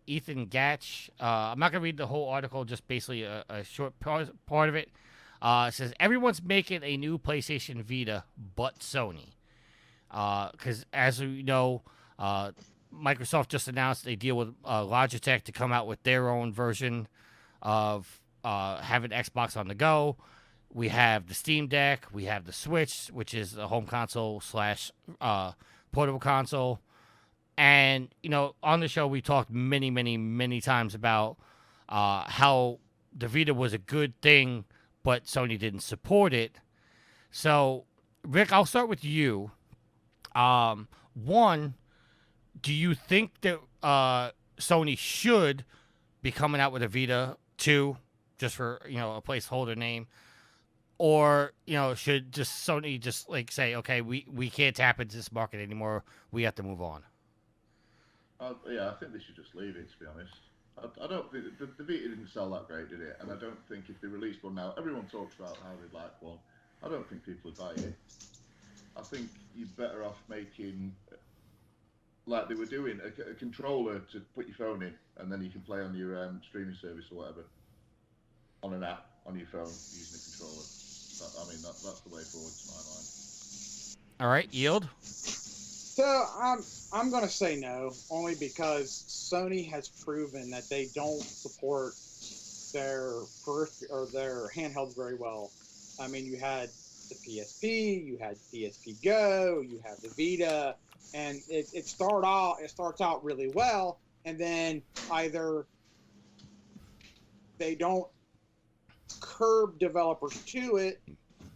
Ethan Gatch. I'm not going to read the whole article, just basically a short part of it. It says everyone's making a new PlayStation Vita, but Sony. Because as we know, Microsoft just announced a deal with Logitech to come out with their own version of having Xbox on the go. We have the Steam Deck. We have the Switch, which is a home console / portable console. And, on the show, we talked many, many, many times about how the Vita was a good thing, but Sony didn't support it. So, Rick, I'll start with you. One, do you think that Sony should be coming out with a Vita 2, just for, a placeholder name? Or, should just Sony just say, okay, we can't tap into this market anymore. We have to move on. Yeah, I think they should just leave it, to be honest. I don't think the Vita didn't sell that great, did it? And I don't think if they released one now, everyone talks about how they'd like one. I don't think people would buy it. I think you're better off making, like they were doing, a controller to put your phone in, and then you can play on your streaming service or whatever, on an app on your phone using a controller. That's the way forward to my mind. All right, Yield. So I'm gonna say no, only because Sony has proven that they don't support their handhelds very well. I mean, you had the PSP, you had PSP Go, you have the Vita, and it starts out really well, and then either they don't curb developers to it,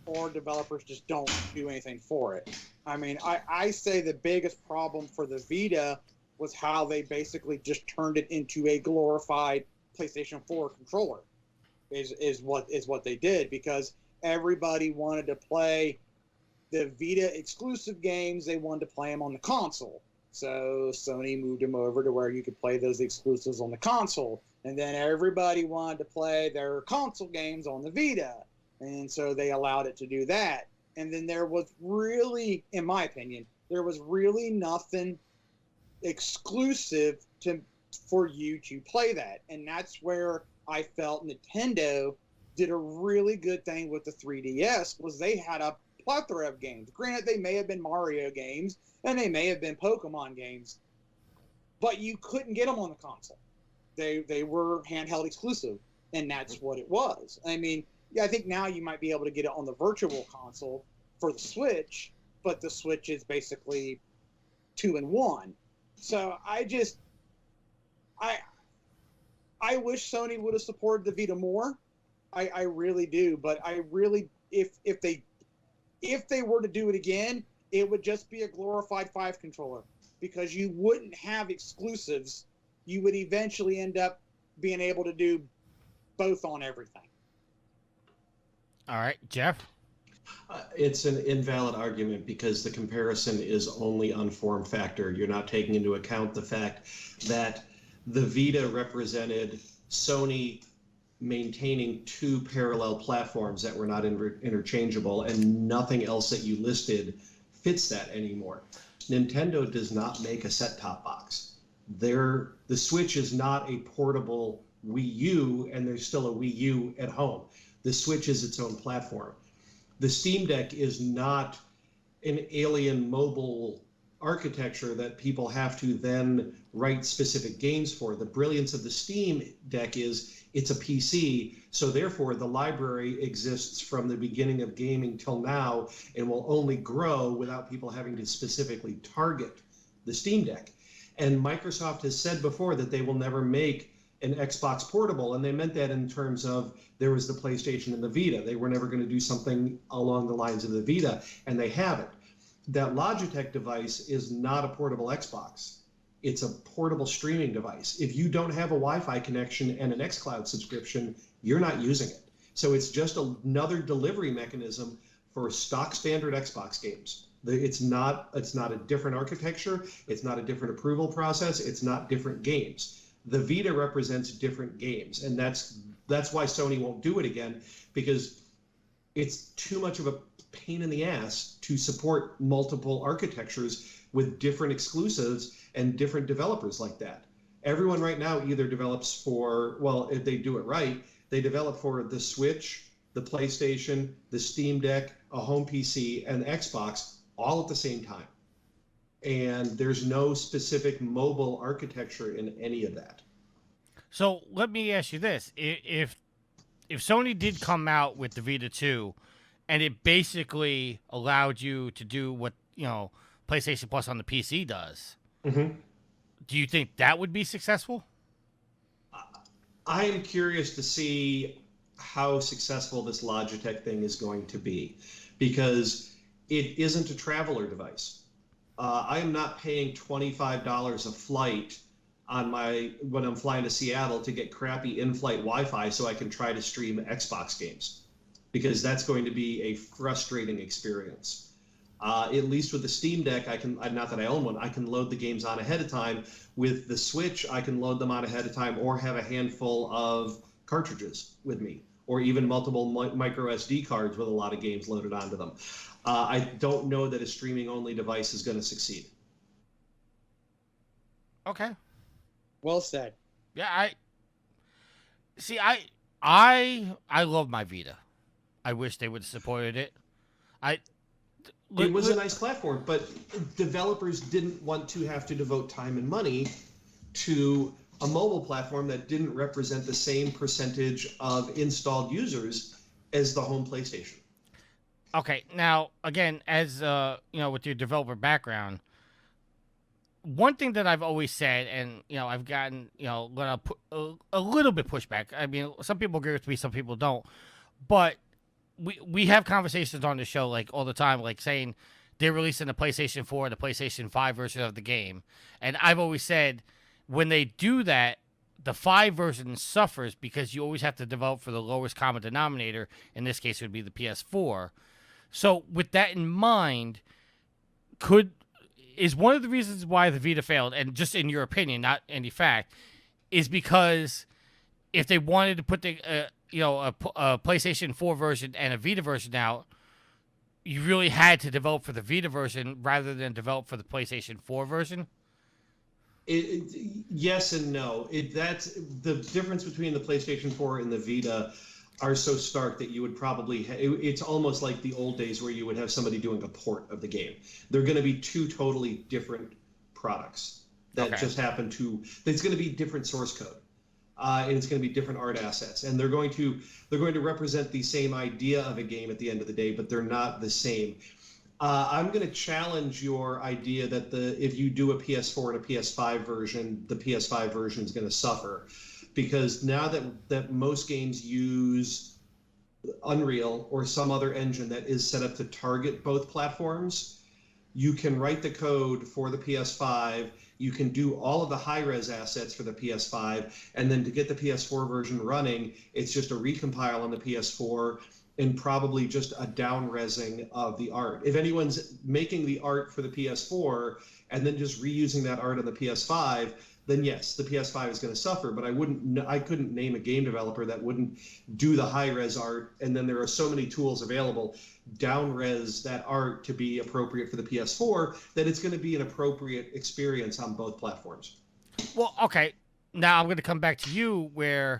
or developers just don't do anything for it. I mean, I say the biggest problem for the Vita was how they basically just turned it into a glorified PlayStation 4 controller, is what they did, because everybody wanted to play the Vita exclusive games. They wanted to play them on the console. So Sony moved them over to where you could play those exclusives on the console. And then everybody wanted to play their console games on the Vita. And so they allowed it to do that. And then there was really, in my opinion, there was really nothing exclusive for you to play that. And that's where I felt Nintendo did a really good thing with the 3DS, was they had a plethora of games. Granted, they may have been Mario games, and they may have been Pokemon games, but you couldn't get them on the console. They were handheld exclusive, and that's what it was. I mean, yeah, I think now you might be able to get it on the virtual console for the Switch, but the Switch is basically 2-in-1. So I wish Sony would have supported the Vita more. I really do, but I really, if they were to do it again, it would just be a glorified 5 controller, because you wouldn't have exclusives. You would eventually end up being able to do both on everything. All right, Jeff? It's an invalid argument, because the comparison is only on form factor. You're not taking into account the fact that the Vita represented Sony maintaining 2 parallel platforms that were not interchangeable, and nothing else that you listed fits that anymore. Nintendo does not make a set-top box. The Switch is not a portable Wii U, and there's still a Wii U at home. The Switch is its own platform. The Steam Deck is not an alien mobile architecture that people have to then write specific games for. The brilliance of the Steam Deck is it's a PC, so therefore the library exists from the beginning of gaming till now and will only grow without people having to specifically target the Steam Deck. And Microsoft has said before that they will never make an Xbox portable, and they meant that in terms of there was the PlayStation and the Vita. They were never going to do something along the lines of the Vita, and they haven't. That Logitech device is not a portable Xbox. It's a portable streaming device. If you don't have a Wi-Fi connection and an xCloud subscription, you're not using it. So it's just another delivery mechanism for stock standard Xbox games. It's not a different architecture. It's not a different approval process. It's not different games. The Vita represents different games, and that's why Sony won't do it again, because it's too much of a pain in the ass to support multiple architectures with different exclusives and different developers like that. Everyone right now either develops for, well, if they do it right, they develop for the Switch, the PlayStation, the Steam Deck, a home PC, and Xbox all at the same time. And there's no specific mobile architecture in any of that. So let me ask you this: if Sony did come out with the Vita 2, and it basically allowed you to do what PlayStation Plus on the PC does, mm-hmm. Do you think that would be successful? I am curious to see how successful this Logitech thing is going to be, because it isn't a traveler device. I am not paying $25 a flight when I'm flying to Seattle to get crappy in-flight Wi-Fi so I can try to stream Xbox games, because that's going to be a frustrating experience. At least with the Steam Deck, I can, not that I own one, I can load the games on ahead of time. With the Switch, I can load them on ahead of time or have a handful of cartridges with me, or even multiple micro SD cards with a lot of games loaded onto them. I don't know that a streaming-only device is going to succeed. Okay. Well said. Yeah, I love my Vita. I wish they would have supported it. It was a nice platform, but developers didn't want to have to devote time and money to a mobile platform that didn't represent the same percentage of installed users as the home PlayStation. Okay, now again, as with your developer background, one thing that I've always said, and I've gotten a little bit pushback. I mean, some people agree with me, some people don't, but we have conversations on the show like all the time, like saying they're releasing the PlayStation 4 and the PlayStation 5 version of the game, and I've always said when they do that, the 5 version suffers because you always have to develop for the lowest common denominator. In this case, it would be the PS4. So with that in mind, is one of the reasons why the Vita failed, and just in your opinion, not any fact, is because if they wanted to put the a PlayStation 4 version and a Vita version out, you really had to develop for the Vita version rather than develop for the PlayStation 4 version? Yes and no. That's the difference between the PlayStation 4 and the Vita are so stark that you would probably it's almost like the old days where you would have somebody doing a port of the game. They're going to be two totally different products that just happen to. It's going to be different source code, and it's going to be different art assets, and they're going to represent the same idea of a game at the end of the day, but they're not the same. I'm going to challenge your idea that if you do a PS4 and a PS5 version, the PS5 version is going to suffer. Because now that most games use Unreal or some other engine that is set up to target both platforms, you can write the code for the PS5, you can do all of the high-res assets for the PS5, and then to get the PS4 version running, it's just a recompile on the PS4 and probably just a down-resing of the art. If anyone's making the art for the PS4 and then just reusing that art on the PS5, then yes, the PS5 is going to suffer. But I couldn't name a game developer that wouldn't do the high-res art. And then there are so many tools available, down-res that art to be appropriate for the PS4, that it's going to be an appropriate experience on both platforms. Well, okay. Now I'm going to come back to you where,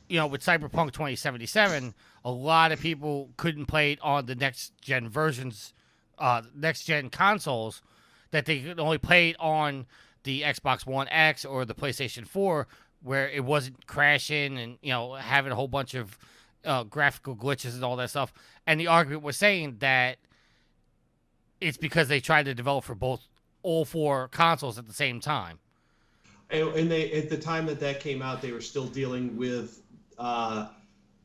with Cyberpunk 2077, a lot of people couldn't play it on the next-gen versions, next-gen consoles, that they could only play it on the Xbox One X or the PlayStation 4, where it wasn't crashing and having a whole bunch of graphical glitches and all that stuff. And the argument was saying that it's because they tried to develop for all four consoles at the same time. And they, at the time that came out, they were still dealing with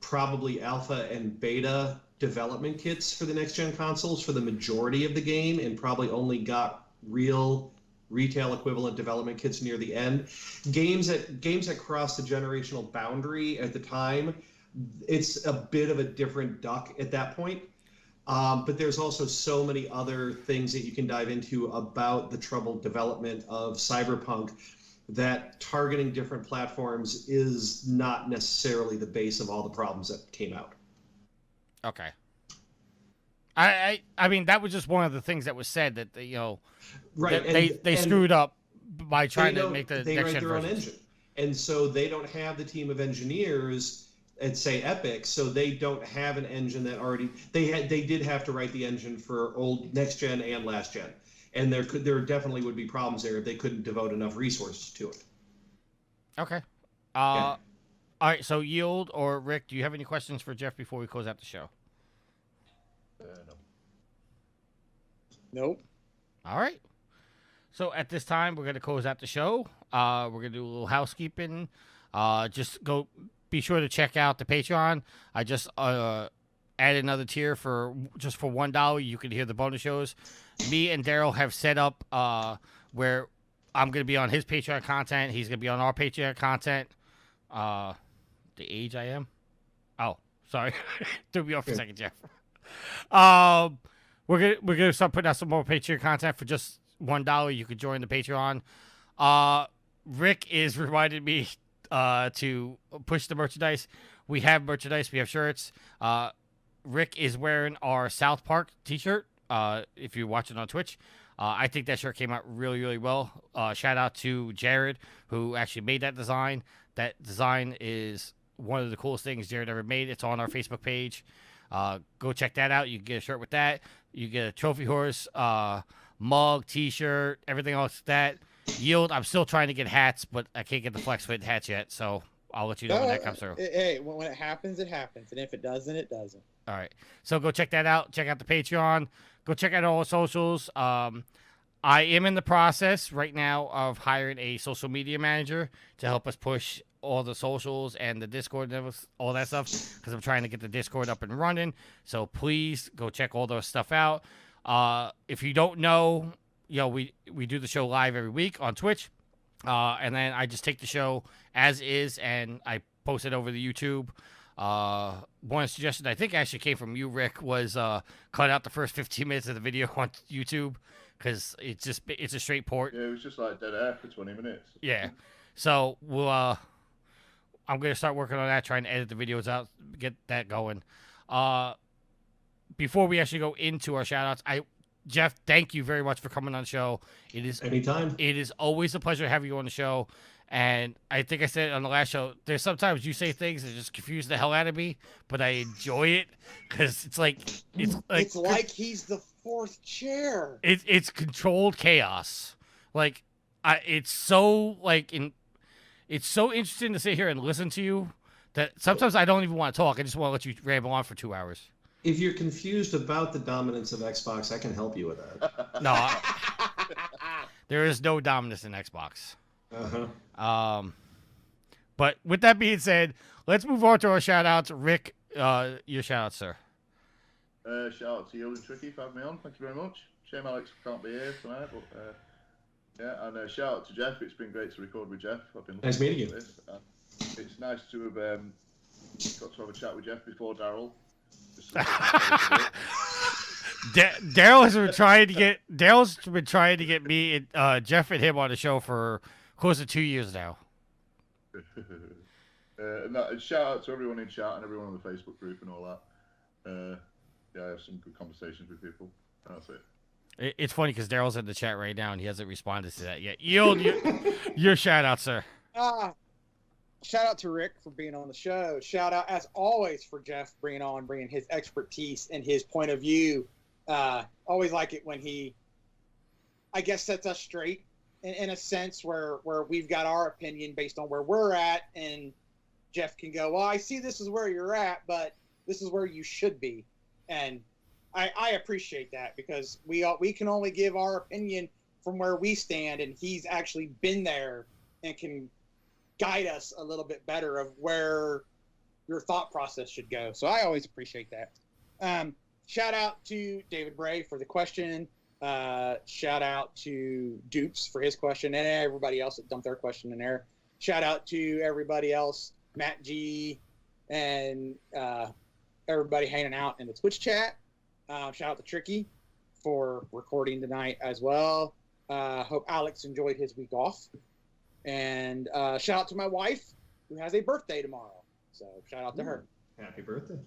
probably alpha and beta development kits for the next gen consoles for the majority of the game, and probably only got real retail equivalent development kits near the end. Games that cross the generational boundary at the time, it's a bit of a different duck at that point. But there's also so many other things that you can dive into about the troubled development of Cyberpunk that targeting different platforms is not necessarily the base of all the problems that came out. Okay. I mean, that was just one of the things that was said, that right, they screwed up by trying to make the they next write gen their own versions. engine, and so they don't have the team of engineers. at say Epic, so they don't have an engine that already they did have to write the engine for old next gen and last gen, and there definitely would be problems there if they couldn't devote enough resources to it. Okay. Yeah. All right. So Yield or Rick, do you have any questions for Jeff before we close out the show? No. Nope. All right. So at this time, we're going to close out the show. We're going to do a little housekeeping. Just be sure to check out the Patreon. I just added another tier for $1. You can hear the bonus shows. Me and Daryl have set up where I'm going to be on his Patreon content. He's going to be on our Patreon content. The age I am? Oh, sorry. Threw me off for a second, Jeff. We're gonna start putting out some more Patreon content for just $1. You could join the Patreon. Rick is reminded me to push the merchandise. We have merchandise. We have shirts. Rick is wearing our South Park t-shirt. If you're watching on Twitch, I think that shirt came out really, really well. Shout out to Jared, who actually made that design. That design is one of the coolest things Jared ever made. It's on our Facebook page. Go check that out. You can get a shirt with that. You get a Trophy Horse mug, t-shirt, everything else like that. Yield, I'm still trying to get hats, but I can't get the Flex Fit hats yet, so I'll let you know when that comes through. Hey, when it happens, it happens. And if it doesn't, it doesn't. All right. So go check that out. Check out the Patreon. Go check out all the socials. I am in the process right now of hiring a social media manager to help us push all the socials and the Discord and all that stuff, because I'm trying to get the Discord up and running. So please go check all those stuff out. If you don't know, we do the show live every week on Twitch. And then I just take the show as is and I post it over the YouTube. One suggestion I think actually came from you, Rick, was cut out the first 15 minutes of the video on YouTube, because it's a straight port. Yeah, it was just like dead air for 20 minutes. Yeah. So I'm going to start working on that, trying to edit the videos out, get that going. Before we actually go into our shout-outs, Jeff, thank you very much for coming on the show. It is Anytime. It is always a pleasure having you on the show. And I think I said on the last show, there's sometimes you say things that just confuse the hell out of me, but I enjoy it because it's like he's the fourth chair. It's controlled chaos. Like it's so interesting to sit here and listen to you that sometimes I don't even want to talk. I just want to let you ramble on for 2 hours. If you're confused about the dominance of Xbox, I can help you with that. No, there is no dominance in Xbox. Uh-huh. But with that being said, let's move on to our shout-outs. Rick, your shout-out, sir. Shout out to you and Tricky for having me on. Thank you very much. Shame Alex can't be here tonight, but yeah, and shout out to Jeff. It's been great to record with Jeff. I've been Nice meeting you. It's nice to have got to have a chat with Jeff before Daryl. Daryl's been trying to get me and Jeff and him on the show for close to 2 years now. And shout out to everyone in chat and everyone on the Facebook group and all that. Yeah, I have some good conversations with people. That's it. It's funny because Daryl's in the chat right now and he hasn't responded to that yet. Your shout out, sir. Shout out to Rick for being on the show. Shout out, as always, for Jeff bringing his expertise and his point of view. Always like it when he, I guess, sets us straight in a sense where we've got our opinion based on where we're at, and Jeff can go, well, I see this is where you're at, but this is where you should be. And I appreciate that, because we can only give our opinion from where we stand, and he's actually been there and can guide us a little bit better of where your thought process should go. So I always appreciate that. Shout out to David Bray for the question. Shout out to Dupes for his question, and everybody else that dumped their question in there. Shout out to everybody else, Matt G, and everybody hanging out in the Twitch chat. Shout out to Tricky for recording tonight as well. Hope Alex enjoyed his week off. And shout out to my wife, who has a birthday tomorrow. So shout out to her. Happy birthday.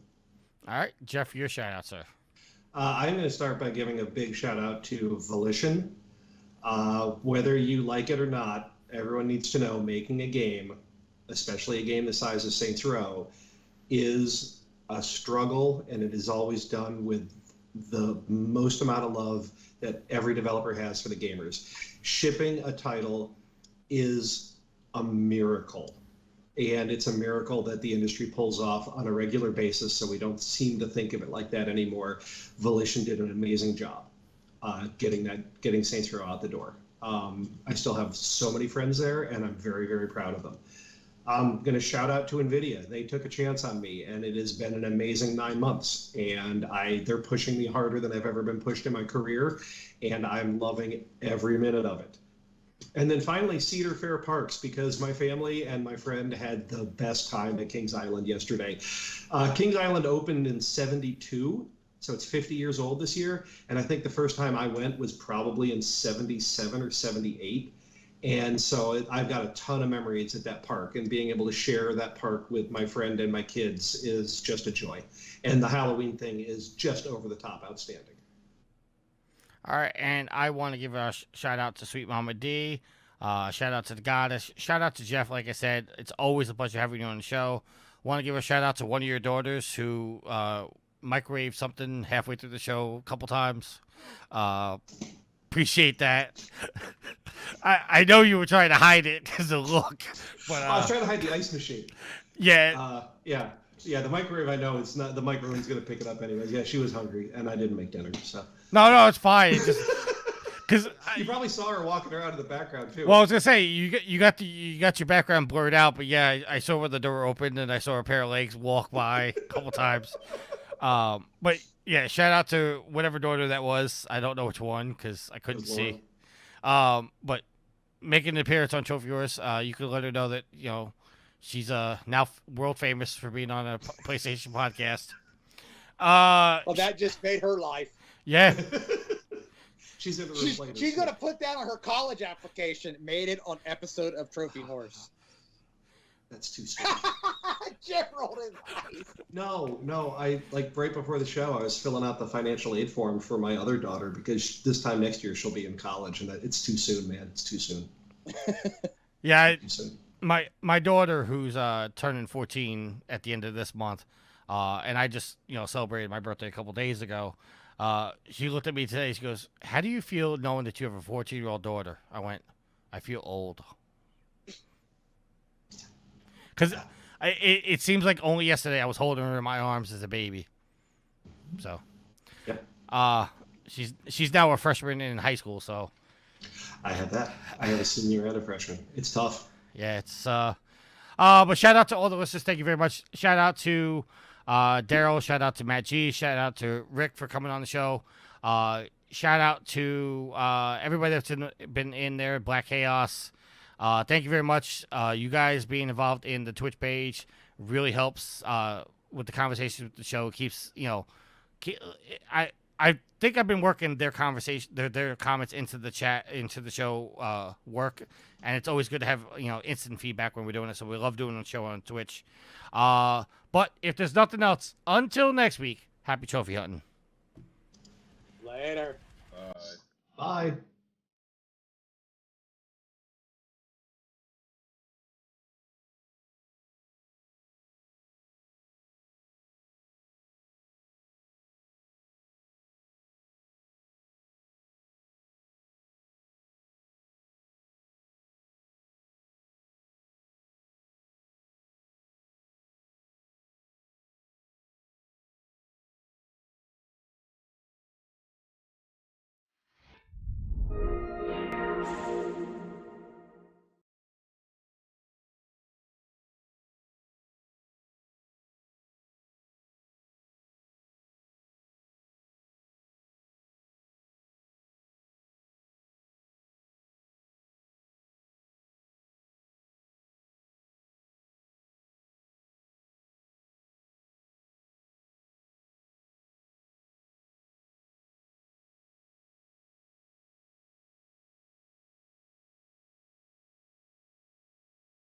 All right, Jeff, your shout out, sir. I'm going to start by giving a big shout out to Volition. Whether you like it or not, everyone needs to know making a game, especially a game the size of Saints Row, is a struggle, and it is always done with the most amount of love that every developer has for the gamers. Shipping a title is a miracle, and it's a miracle that the industry pulls off on a regular basis, so we don't seem to think of it like that anymore. Volition did an amazing job getting Saints Row out the door. I still have so many friends there, and I'm very, very proud of them. I'm going to shout out to NVIDIA. They took a chance on me, and it has been an amazing 9 months. And they're pushing me harder than I've ever been pushed in my career, and I'm loving every minute of it. And then finally, Cedar Fair Parks, because my family and my friend had the best time at Kings Island yesterday. Kings Island opened in '72, so it's 50 years old this year. And I think the first time I went was probably in '77 or '78. And so I've got a ton of memories at that park, and being able to share that park with my friend and my kids is just a joy. And the Halloween thing is just over the top outstanding. All right, and I want to give a shout out to Sweet Mama D. Shout out to the Goddess. Shout out to Jeff. Like I said, it's always a pleasure having you on the show. Want to give a shout out to one of your daughters who microwaved something halfway through the show a couple times. Appreciate that. I know you were trying to hide it because of the look, but I was trying to hide the ice machine. Yeah. Yeah. The microwave, I know it's not. The microwave's gonna pick it up anyways. Yeah, she was hungry, and I didn't make dinner, so. No, it's fine. It's just because you probably saw her walking around in the background too. Well, I was gonna say you got your background blurred out, but yeah, I saw where the door opened and I saw a pair of legs walk by a couple times. But yeah, shout out to whatever daughter that was. I don't know which one because I couldn't see. But making an appearance on Trophy Horse, you could let her know that she's now world famous for being on a PlayStation podcast. Well, that just made her life. Yeah. She's going to put that on her college application. Made it on episode of Trophy Horse. That's too soon. Jeff rolled his eyes. No. I right before the show, I was filling out the financial aid form for my other daughter because this time next year she'll be in college, and it's too soon, man. It's too soon. Yeah. Too soon. My daughter, who's turning 14 at the end of this month, and I just celebrated my birthday a couple days ago. She looked at me today. She goes, "How do you feel knowing that you have a 14-year-old daughter?" I went, "I feel old." Because it seems like only yesterday I was holding her in my arms as a baby. So, yeah. She's now a freshman in high school. So, I have that. I have a senior and a freshman. It's tough. Yeah, it's but shout out to all the listeners. Thank you very much. Shout out to Daryl. Shout out to Matt G. Shout out to Rick for coming on the show. Shout out to everybody that's been in there. Black Chaos. Thank you very much. You guys being involved in the Twitch page really helps with the conversation with the show. It keeps I think I've been working their conversation, their comments into the chat, into the show work, and it's always good to have instant feedback when we're doing it. So we love doing the show on Twitch. But if there's nothing else, until next week, happy trophy hunting. Later.